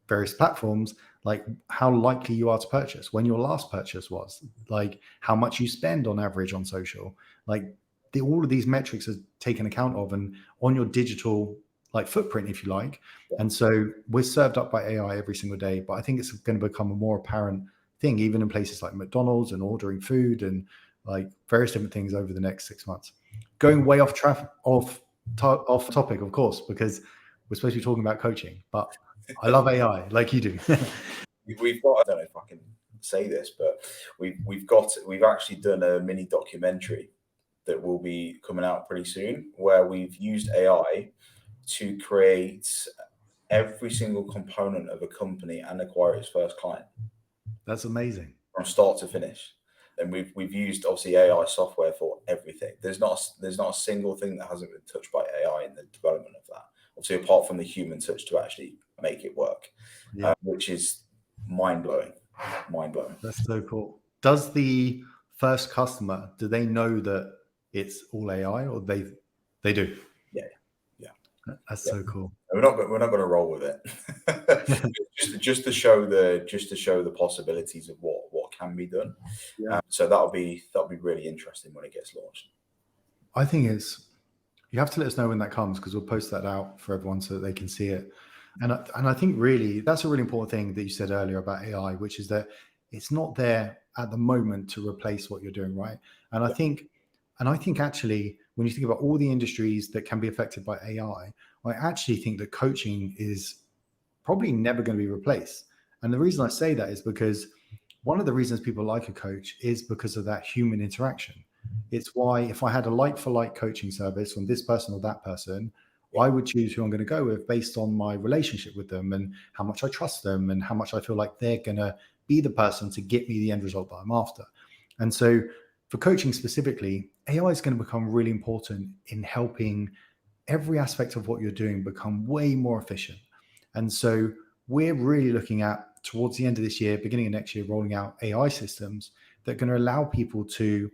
various platforms, like how likely you are to purchase, when your last purchase was, like how much you spend on average on social, like all of these metrics are taken account of and on your digital like footprint, if you like. And so we're served up by AI every single day, but I think it's going to become a more apparent thing, even in places like McDonald's and ordering food and like various different things over the next 6 months. Going way off topic, of course, because we're supposed to be talking about coaching, but I love AI like you do. We've got, I don't know if I can say this, but we've actually done a mini documentary that will be coming out pretty soon, where we've used AI to create every single component of a company and acquire its first client. That's amazing. From start to finish. And we've used obviously AI software for everything. There's not a single thing that hasn't been touched by AI in the development of that. Obviously, apart from the human touch to actually make it work, which is mind blowing. That's so cool. Does the first customer, do they know that it's all AI, or they do? Yeah. That's so cool. We're not going to roll with it. just to show the possibilities of what can be done. So that'll be really interesting when it gets launched. I think you have to let us know when that comes, because we'll post that out for everyone so that they can see it. And I think really that's a really important thing that you said earlier about AI, which is that it's not there at the moment to replace what you're doing, right? And I think actually, when you think about all the industries that can be affected by AI, I actually think that coaching is probably never going to be replaced. And the reason I say that is because one of the reasons people like a coach is because of that human interaction. It's why if I had a like for like coaching service from this person or that person, Yeah. I would choose who I'm going to go with based on my relationship with them and how much I trust them and how much I feel like they're going to be the person to get me the end result that I'm after. And so for coaching specifically, AI is going to become really important in helping every aspect of what you're doing become way more efficient. And so we're really looking at towards the end of this year, beginning of next year, rolling out AI systems that are going to allow people to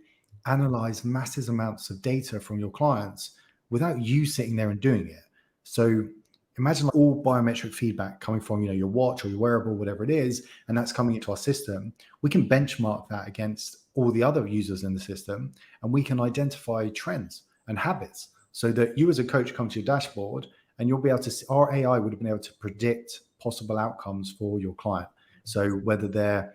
analyze massive amounts of data from your clients without you sitting there and doing it. So imagine like all biometric feedback coming from your watch or your wearable, whatever it is, and that's coming into our system. We can benchmark that against all the other users in the system, and we can identify trends and habits so that you as a coach come to your dashboard and you'll be able to see, our AI would have been able to predict possible outcomes for your client. So whether they're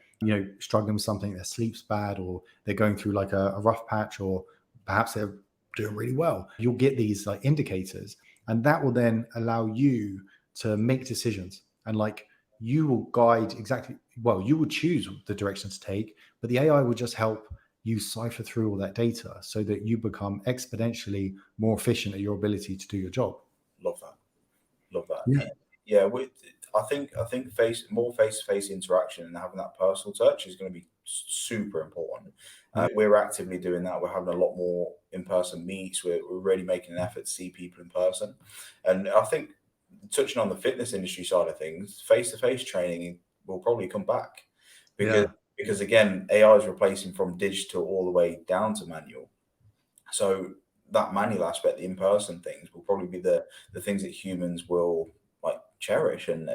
struggling with something, their sleep's bad, or they're going through like a rough patch, or perhaps they're doing really well, you'll get these like indicators, and that will then allow you to make decisions. And like you will guide exactly, well, you will choose the direction to take, but the AI will just help you cipher through all that data so that you become exponentially more efficient at your ability to do your job. Love that. Love that. Yeah. Yeah, I think more face-to-face interaction and having that personal touch is going to be super important. We're actively doing that. We're having a lot more in-person meets. We're really making an effort to see people in person. And I think touching on the fitness industry side of things, face-to-face training will probably come back because Yeah. because again, AI is replacing from digital all the way down to manual. So that manual aspect, the in-person things, will probably be the things that humans will like cherish and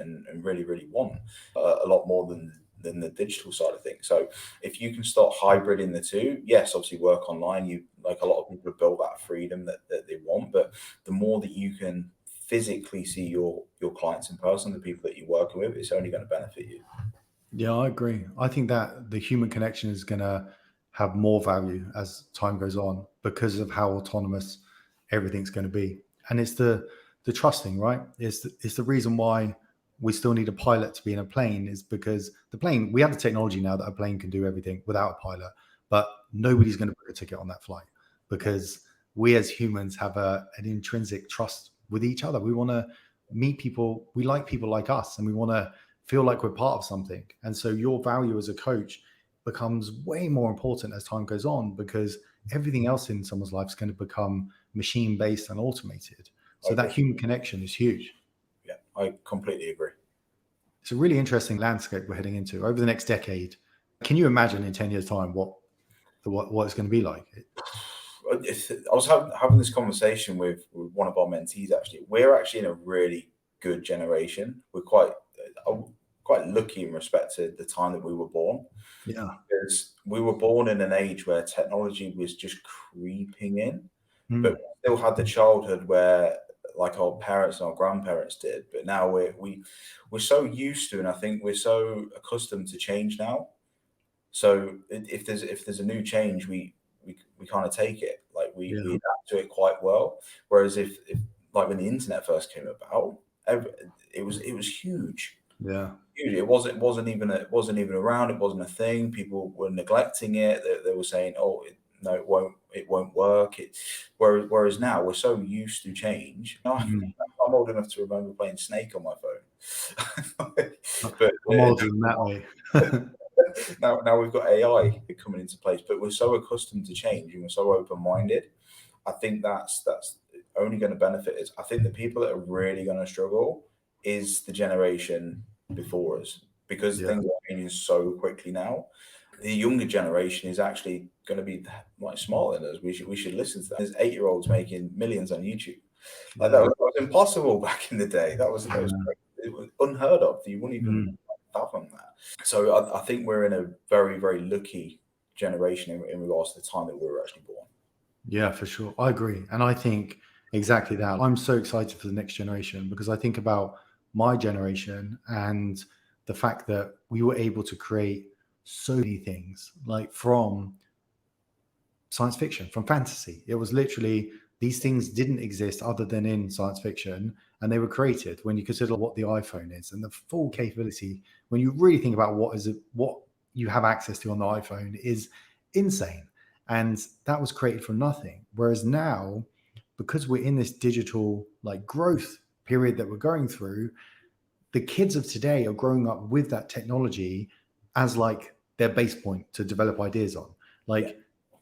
really really want a lot more than the digital side of things. So if you can start hybriding the two, yes, obviously work online. You like a lot of people have built that freedom that they want, but the more that you can physically see your clients in person, the people that you're working with, it's only going to benefit you. Yeah, I agree. I think that the human connection is going to have more value as time goes on because of how autonomous everything's going to be. And it's the trusting, right? It's the reason why we still need a pilot to be in a plane, is because the plane, we have the technology now that a plane can do everything without a pilot, but nobody's going to put a ticket on that flight because we as humans have an intrinsic trust with each other. We want to meet people, we like people like us, and we want to feel like we're part of something. And so your value as a coach becomes way more important as time goes on because everything else in someone's life is going to become machine based and automated. I So that agree. human connection is huge. Yeah, I completely agree. It's a really interesting landscape we're heading into over the next decade. Can you imagine in 10 years' time what it's going to be like? I was having this conversation with one of our mentees. Actually, we're actually in a really good generation. We're quite lucky in respect to the time that we were born, Yeah. because we were born in an age where technology was just creeping in, but we still had the childhood where like our parents and our grandparents did. But now we're so used to, and I think we're so accustomed to change now. So if there's a new change, we kind of take it, like we Yeah. adapt to it quite well. Whereas if like when the internet first came about, it was huge. Yeah. Huge. It wasn't even around. It wasn't a thing. People were neglecting it. They were saying, "Oh, no, it won't work." Whereas now we're so used to change. I'm old enough to remember playing Snake on my phone, but I'm older than that way. now we've got AI coming into place. But we're so accustomed to change and we're so open-minded. I think that's only going to benefit us. I think the people that are really going to struggle is the generation before us, because Yeah. things are changing so quickly now. The younger generation is actually going to be like smarter than us. We should listen to that. There's 8-year-olds making millions on YouTube. Like Yeah. that was impossible back in the day. That was it was unheard of. You wouldn't even fathom that. So I think we're in a very very lucky generation in regards to the time that we were actually born. Yeah, for sure. I agree. And I think exactly that. I'm so excited for the next generation because I think about my generation and the fact that we were able to create so many things, like from science fiction, from fantasy. It was literally These things didn't exist other than in science fiction, and they were created when you consider what the iPhone is and the full capability. When you really think about what you have access to on the iPhone is insane, and that was created from nothing. Whereas now, because we're in this digital like growth period that we're going through, the kids of today are growing up with that technology as like their base point to develop ideas on. Like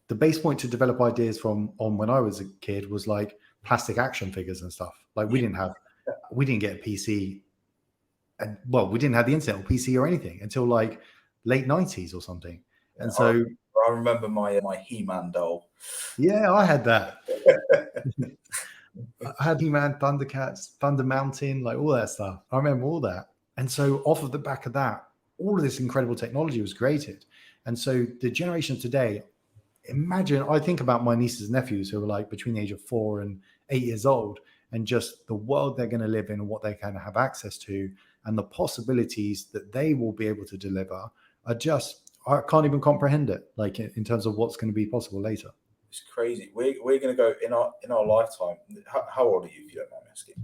the base point to develop ideas from on when I was a kid was like plastic action figures and stuff. Like we didn't get a PC, and well, we didn't have the internet or PC or anything until like late 90s or something. And so I remember my He-Man doll. yeah, I had that. I had He-Man, Thundercats, Thunder Mountain, like all that stuff. I remember all that. And so off of the back of that, all of this incredible technology was created. And so the generation today, imagine, I think about my nieces and nephews who are like between the age of 4 and 8 years old, and just the world they're going to live in and what they can have access to, and the possibilities that they will be able to deliver are just, I can't even comprehend it, like in terms of what's going to be possible later. It's crazy. We're going to go in our lifetime. How old are you, if you don't mind me asking?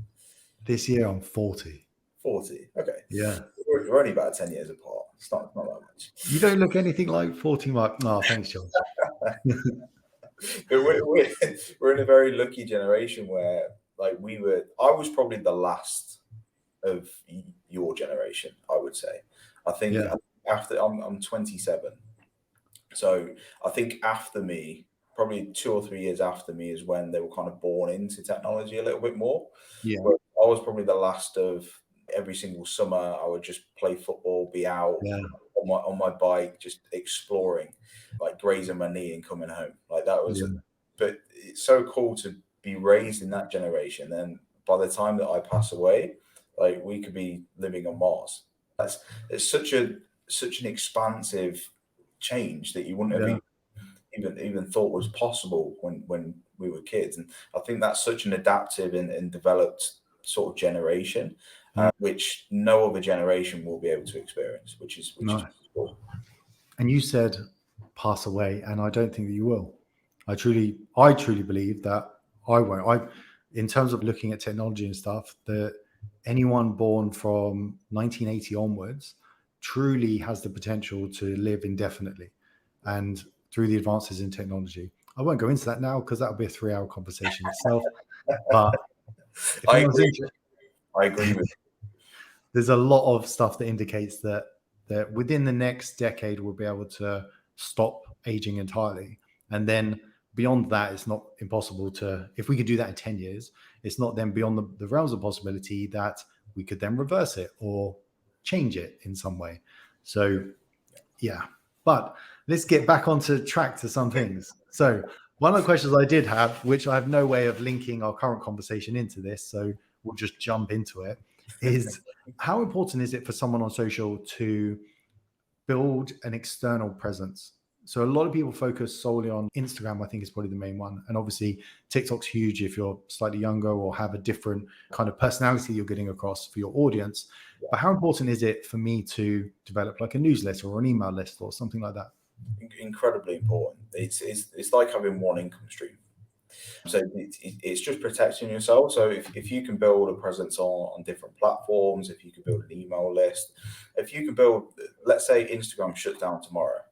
This year I'm 40. 40. Okay. Yeah. We're only about 10 years apart. It's not that much. You don't look anything like 40, Mark. Oh, thanks, John. But we're in a very lucky generation where like I was probably the last of your generation, I would say. I think after I'm 27. So I think after me, probably 2 or 3 years after me is when they were kind of born into technology a little bit more. Yeah. But I was probably the last of every single summer. I would just play football, be out on my bike, just exploring, like grazing my knee and coming home. Like that was, but it's so cool to be raised in that generation. And by the time that I pass away, like we could be living on Mars. It's such an expansive change that you wouldn't have even thought was possible when we were kids. And I think that's such an adaptive and developed sort of generation, which no other generation will be able to experience, which is cool. And you said pass away, and I don't think that you will. I truly believe that I won't. In terms of looking at technology and stuff, that anyone born from 1980 onwards truly has the potential to live indefinitely, and through the advances in technology. I won't go into that now because that would be a 3-hour conversation itself. But I agree with you. There's a lot of stuff that indicates that within the next decade we'll be able to stop aging entirely, and then beyond that, it's not impossible to. If we could do that in 10 years, it's not then beyond the realms of possibility that we could then reverse it or change it in some way. So, yeah. But let's get back onto track to some things. So one of the questions I did have, which I have no way of linking our current conversation into this, so we'll just jump into it, is how important is it for someone on social to build an external presence? So a lot of people focus solely on Instagram, I think is probably the main one. And obviously TikTok's huge if you're slightly younger or have a different kind of personality you're getting across for your audience. But how important is it for me to develop like a newsletter or an email list or something like that? Incredibly important. It's like having one income stream. So it's just protecting yourself. So if you can build a presence on different platforms, if you can build an email list, if you can build, let's say Instagram shuts down tomorrow.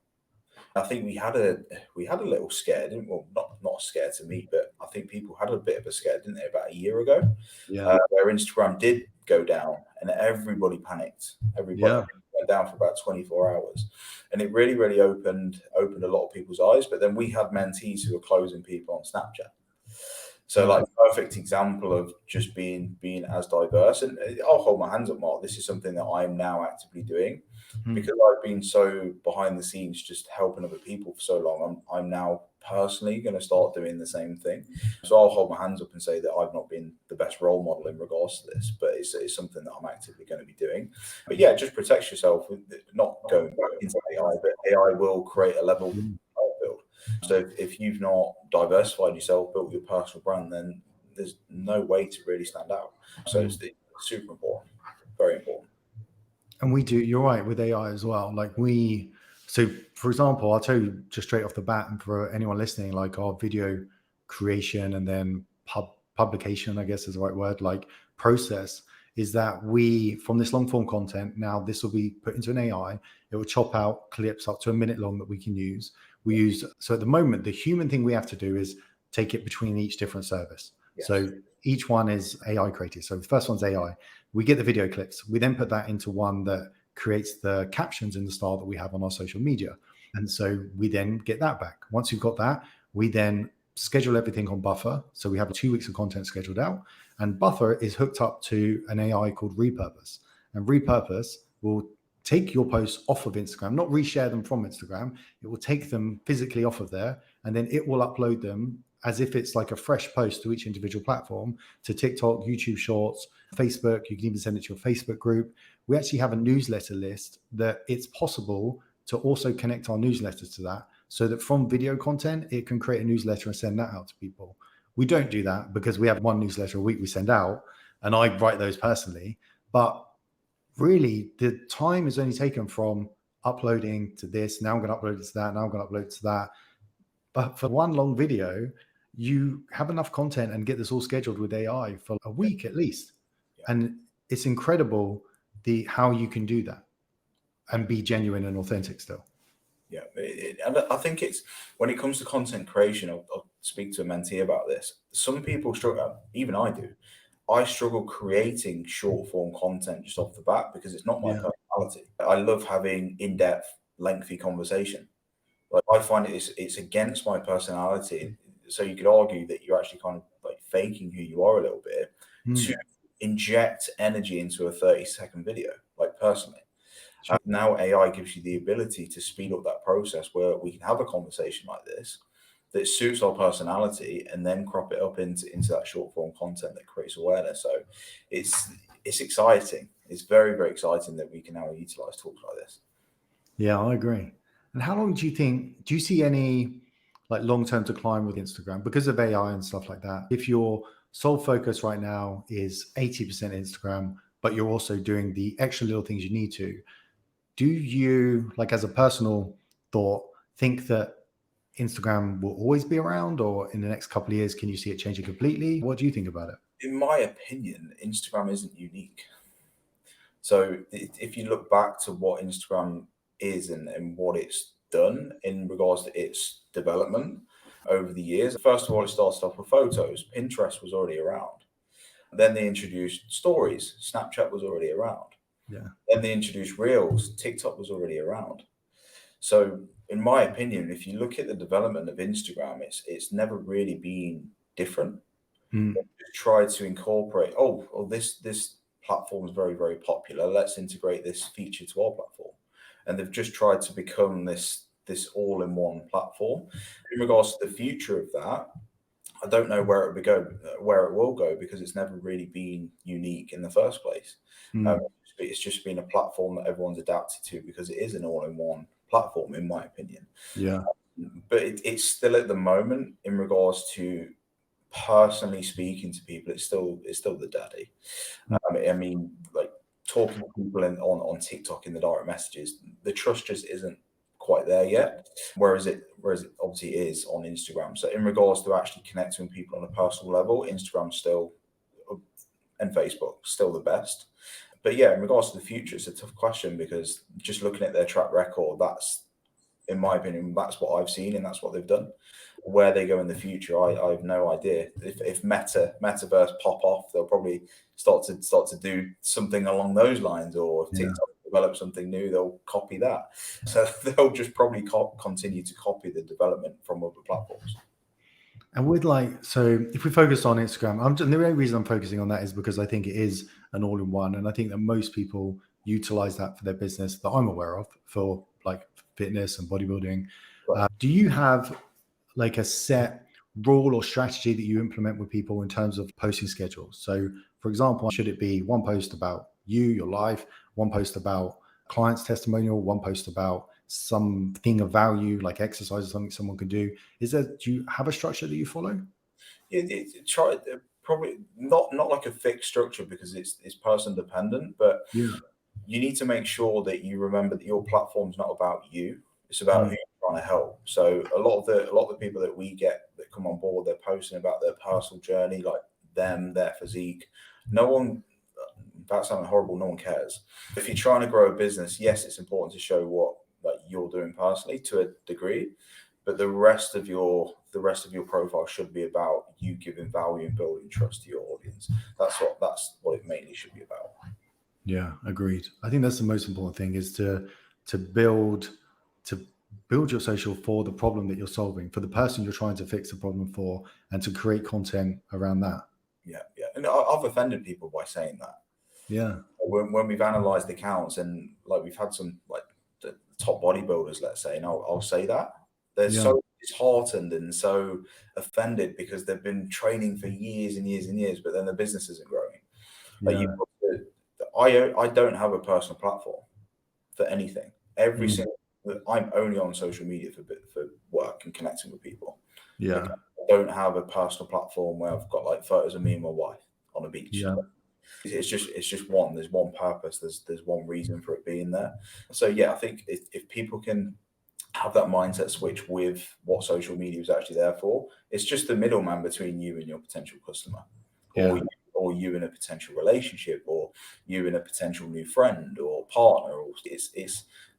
I think we had a little scare, didn't we? Well, not a scare to me, but I think people had a bit of a scare, didn't they, about a year ago? Where Instagram did go down and everybody panicked. Everybody went down for about 24 hours. And it really, really opened a lot of people's eyes. But then we had mentees who were closing people on Snapchat. So like perfect example of just being as diverse. And I'll hold my hands up, Mark. This is something that I'm now actively doing because I've been so behind the scenes, just helping other people for so long. I'm now personally going to start doing the same thing. So I'll hold my hands up and say that I've not been the best role model in regards to this, but it's something that I'm actively going to be doing. But yeah, just protect yourself, not going back into AI, but AI will create a level build. So if you've not diversified yourself, built your personal brand, then there's no way to really stand out. So it's super important, very important. And we do, you're right, with AI as well. So for example, I'll tell you just straight off the bat, and for anyone listening, like our video creation and then publication, I guess is the right word, like process, is that we, from this long form content, now this will be put into an AI. It will chop out clips up to a minute long that we can use. So at the moment, the human thing we have to do is take it between each different service. Yes. So each one is AI created. So the first one's AI. We get the video clips. We then put that into one that creates the captions in the style that we have on our social media. And so we then get that back. Once you've got that, we then schedule everything on Buffer. So we have 2 weeks of content scheduled out. And Buffer is hooked up to an AI called Repurpose. And Repurpose will take your posts off of Instagram, not reshare them from Instagram. It will take them physically off of there, and then it will upload them as if it's like a fresh post to each individual platform, to TikTok, YouTube Shorts, Facebook. You can even send it to your Facebook group. We actually have a newsletter list that it's possible to also connect our newsletters to that, so that from video content, it can create a newsletter and send that out to people. We don't do that because we have one newsletter a week we send out, and I write those personally. But really, the time is only taken from uploading to this. Now I'm going to upload it to that. Now I'm going to upload it to that. But for one long video, you have enough content and get this all scheduled with AI for a week at least. Yeah. And it's incredible how you can do that and be genuine and authentic still. Yeah, and I think it's, when it comes to content creation, I'll speak to a mentee about this. Some people struggle, even I do. I struggle creating short form content just off the bat because it's not my personality. I love having in-depth, lengthy conversation. Like, I find it's against my personality. So you could argue that you're actually kind of like faking who you are a little bit to inject energy into a 30-second video, like personally. Now AI gives you the ability to speed up that process where we can have a conversation like this that suits our personality and then crop it up into that short form content that creates awareness. So it's exciting. It's very, very exciting that we can now utilize tools like this. Yeah, I agree. And how long do you see any like long-term decline with Instagram because of AI and stuff like that? If your sole focus right now is 80% Instagram, but you're also doing the extra little things you need to, do you, like, as a personal thought, think that Instagram will always be around, or in the next couple of years, can you see it changing completely? What do you think about it? In my opinion, Instagram isn't unique. So if you look back to what Instagram is and what it's done in regards to its development over the years, first of all, it started off with photos. Pinterest was already around. Then they introduced stories. Snapchat was already around. Yeah. Then they introduced Reels. TikTok was already around. So in my opinion, if you look at the development of Instagram, it's never really been different. They've tried to incorporate, this platform is very, very popular. Let's integrate this feature to our platform. And they've just tried to become this all-in-one platform. In regards to the future of that, I don't know where it will go, because it's never really been unique in the first place. It's just been a platform that everyone's adapted to because it is an all-in-one platform, in my opinion. Yeah. But it's still, at the moment, in regards to personally speaking to people, it's still the daddy. I mean, like, talking to people on TikTok in the direct messages, the trust just isn't quite there yet, whereas it obviously is on Instagram. So in regards to actually connecting with people on a personal level, Instagram still, and Facebook, still the best. But yeah, in regards to the future, it's a tough question, because just looking at their track record, that's, in my opinion, that's what I've seen and that's what they've done. Where they go in the future, I have no idea. If metaverse pop off, they'll probably start to do something along those lines, or if TikTok develop something new, they'll copy that. So they'll just probably continue to copy the development from other platforms. And so if we focus on Instagram, the only reason I'm focusing on that is because I think it is an all-in-one, and I think that most people utilize that for their business that I'm aware of, for like fitness and bodybuilding. Right. Do you have like a set rule or strategy that you implement with people in terms of posting schedules? So, for example, should it be one post about you, your life, one post about client's testimonial, one post about something of value like exercise or something someone can do? Do you have a structure that you follow? Probably not like a fixed structure, because it's person dependent, but you need to make sure that you remember that your platform's not about you. It's about who you're trying to help. So a lot of the people that we get that that come on board, they're posting about their personal journey, like them, their physique. No one, that's something horrible, no one cares. If you're trying to grow a business, yes, it's important to show what like you're doing personally to a degree, but the rest of your profile should be about you giving value and building trust to your audience. That's what it mainly should be about. Yeah, agreed. I think that's the most important thing, is to build your social for the problem that you're solving, for the person you're trying to fix the problem for, and to create content around that. Yeah. And I've offended people by saying that. Yeah. When we've analysed accounts, and like we've had some like the top bodybuilders, let's say, and I'll say that they're so disheartened and so offended because they've been training for years and years and years, but then the business isn't growing. Like I don't have a personal platform for anything. I'm only on social media for work and connecting with people. Yeah. Like, I don't have a personal platform where I've got like photos of me and my wife on a beach. Yeah. It's just one. There's one purpose. There's one reason for it being there. So yeah, I think if people can have that mindset switch with what social media is actually there for, it's just the middleman between you and your potential customer, or you in a potential relationship, or you in a potential new friend or partner. Or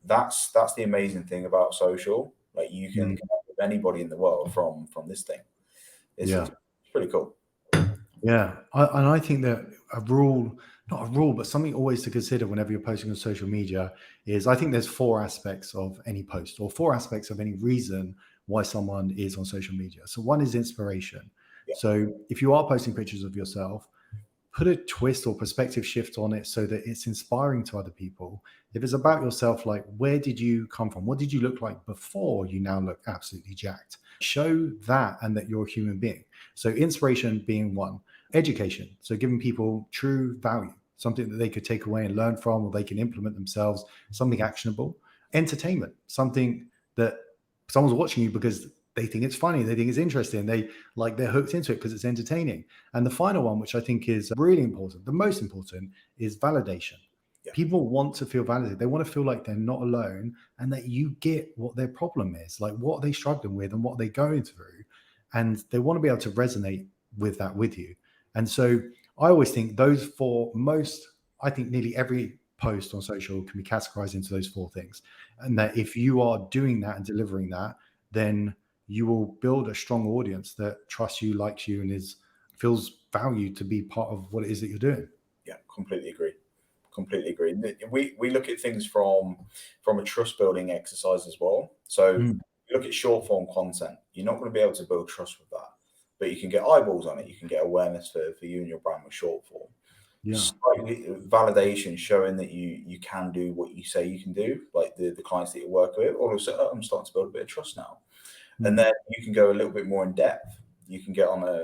that's the amazing thing about social. Like you can connect with anybody in the world from this thing. It's pretty cool. Yeah. And I think that not a rule, but something always to consider whenever you're posting on social media is, I think there's 4 aspects of any post, or 4 aspects of any reason why someone is on social media. So one is inspiration. Yeah. So if you are posting pictures of yourself, put a twist or perspective shift on it so that it's inspiring to other people. If it's about yourself, like, where did you come from? What did you look like before you now look absolutely jacked? Show that, and that you're a human being. So inspiration being one. Education. So giving people true value, something that they could take away and learn from, or they can implement themselves, something actionable. Entertainment, something that someone's watching you because they think it's funny, they think it's interesting, they're hooked into it because it's entertaining. And the final one, which I think is really important, the most important, is validation. Yeah. People want to feel validated. They want to feel like they're not alone, and that you get what their problem is, like what they're struggling with and what they're going through. And they want to be able to resonate with that with you. And so I always think I think nearly every post on social can be categorized into those 4 things. And that if you are doing that and delivering that, then you will build a strong audience that trusts you, likes you, and feels valued to be part of what it is that you're doing. Yeah, completely agree. We look at things from a trust building exercise as well. So you look at short form content, you're not going to be able to build trust with that, but you can get eyeballs on it. You can get awareness for you and your brand with short form. Yeah. Slightly validation, showing that you can do what you say you can do, like the clients that you work with. All of a sudden, I'm starting to build a bit of trust now. And then you can go a little bit more in depth. You can get on a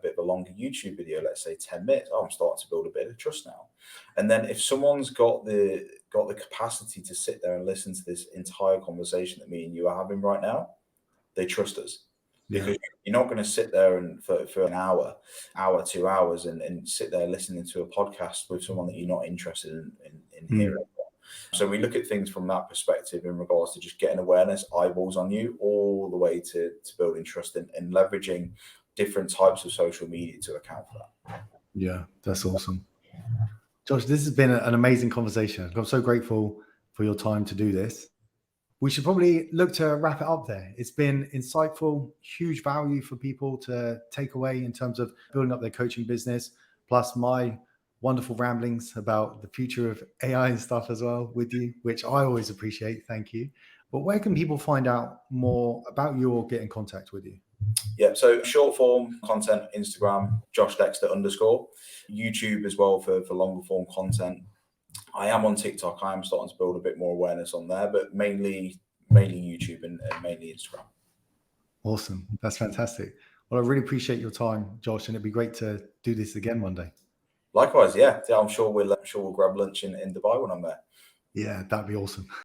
bit of a longer YouTube video, let's say 10 minutes. I'm starting to build a bit of trust now. And then if someone's got the capacity to sit there and listen to this entire conversation that me and you are having right now, they trust us. Because you're not going to sit there and for an hour, 2 hours, and sit there listening to a podcast with someone that you're not interested in hearing. So we look at things from that perspective in regards to just getting awareness, eyeballs on you, all the way to building trust and leveraging different types of social media to account for that. Yeah, that's awesome. Josh, this has been an amazing conversation. I'm so grateful for your time to do this. We should probably look to wrap it up there. It's been insightful, huge value for people to take away in terms of building up their coaching business, plus my wonderful ramblings about the future of AI and stuff as well with you, which I always appreciate. Thank you. But where can people find out more about you or get in contact with you? Yeah, so short form content, Instagram, Josh Dexter _, YouTube as well for longer form content. I am on TikTok. I am starting to build a bit more awareness on there, but mainly YouTube and mainly Instagram. Awesome. That's fantastic. Well, I really appreciate your time, Josh, and it'd be great to do this again one day. Likewise, yeah. I'm sure we'll grab lunch in Dubai when I'm there. Yeah, that'd be awesome.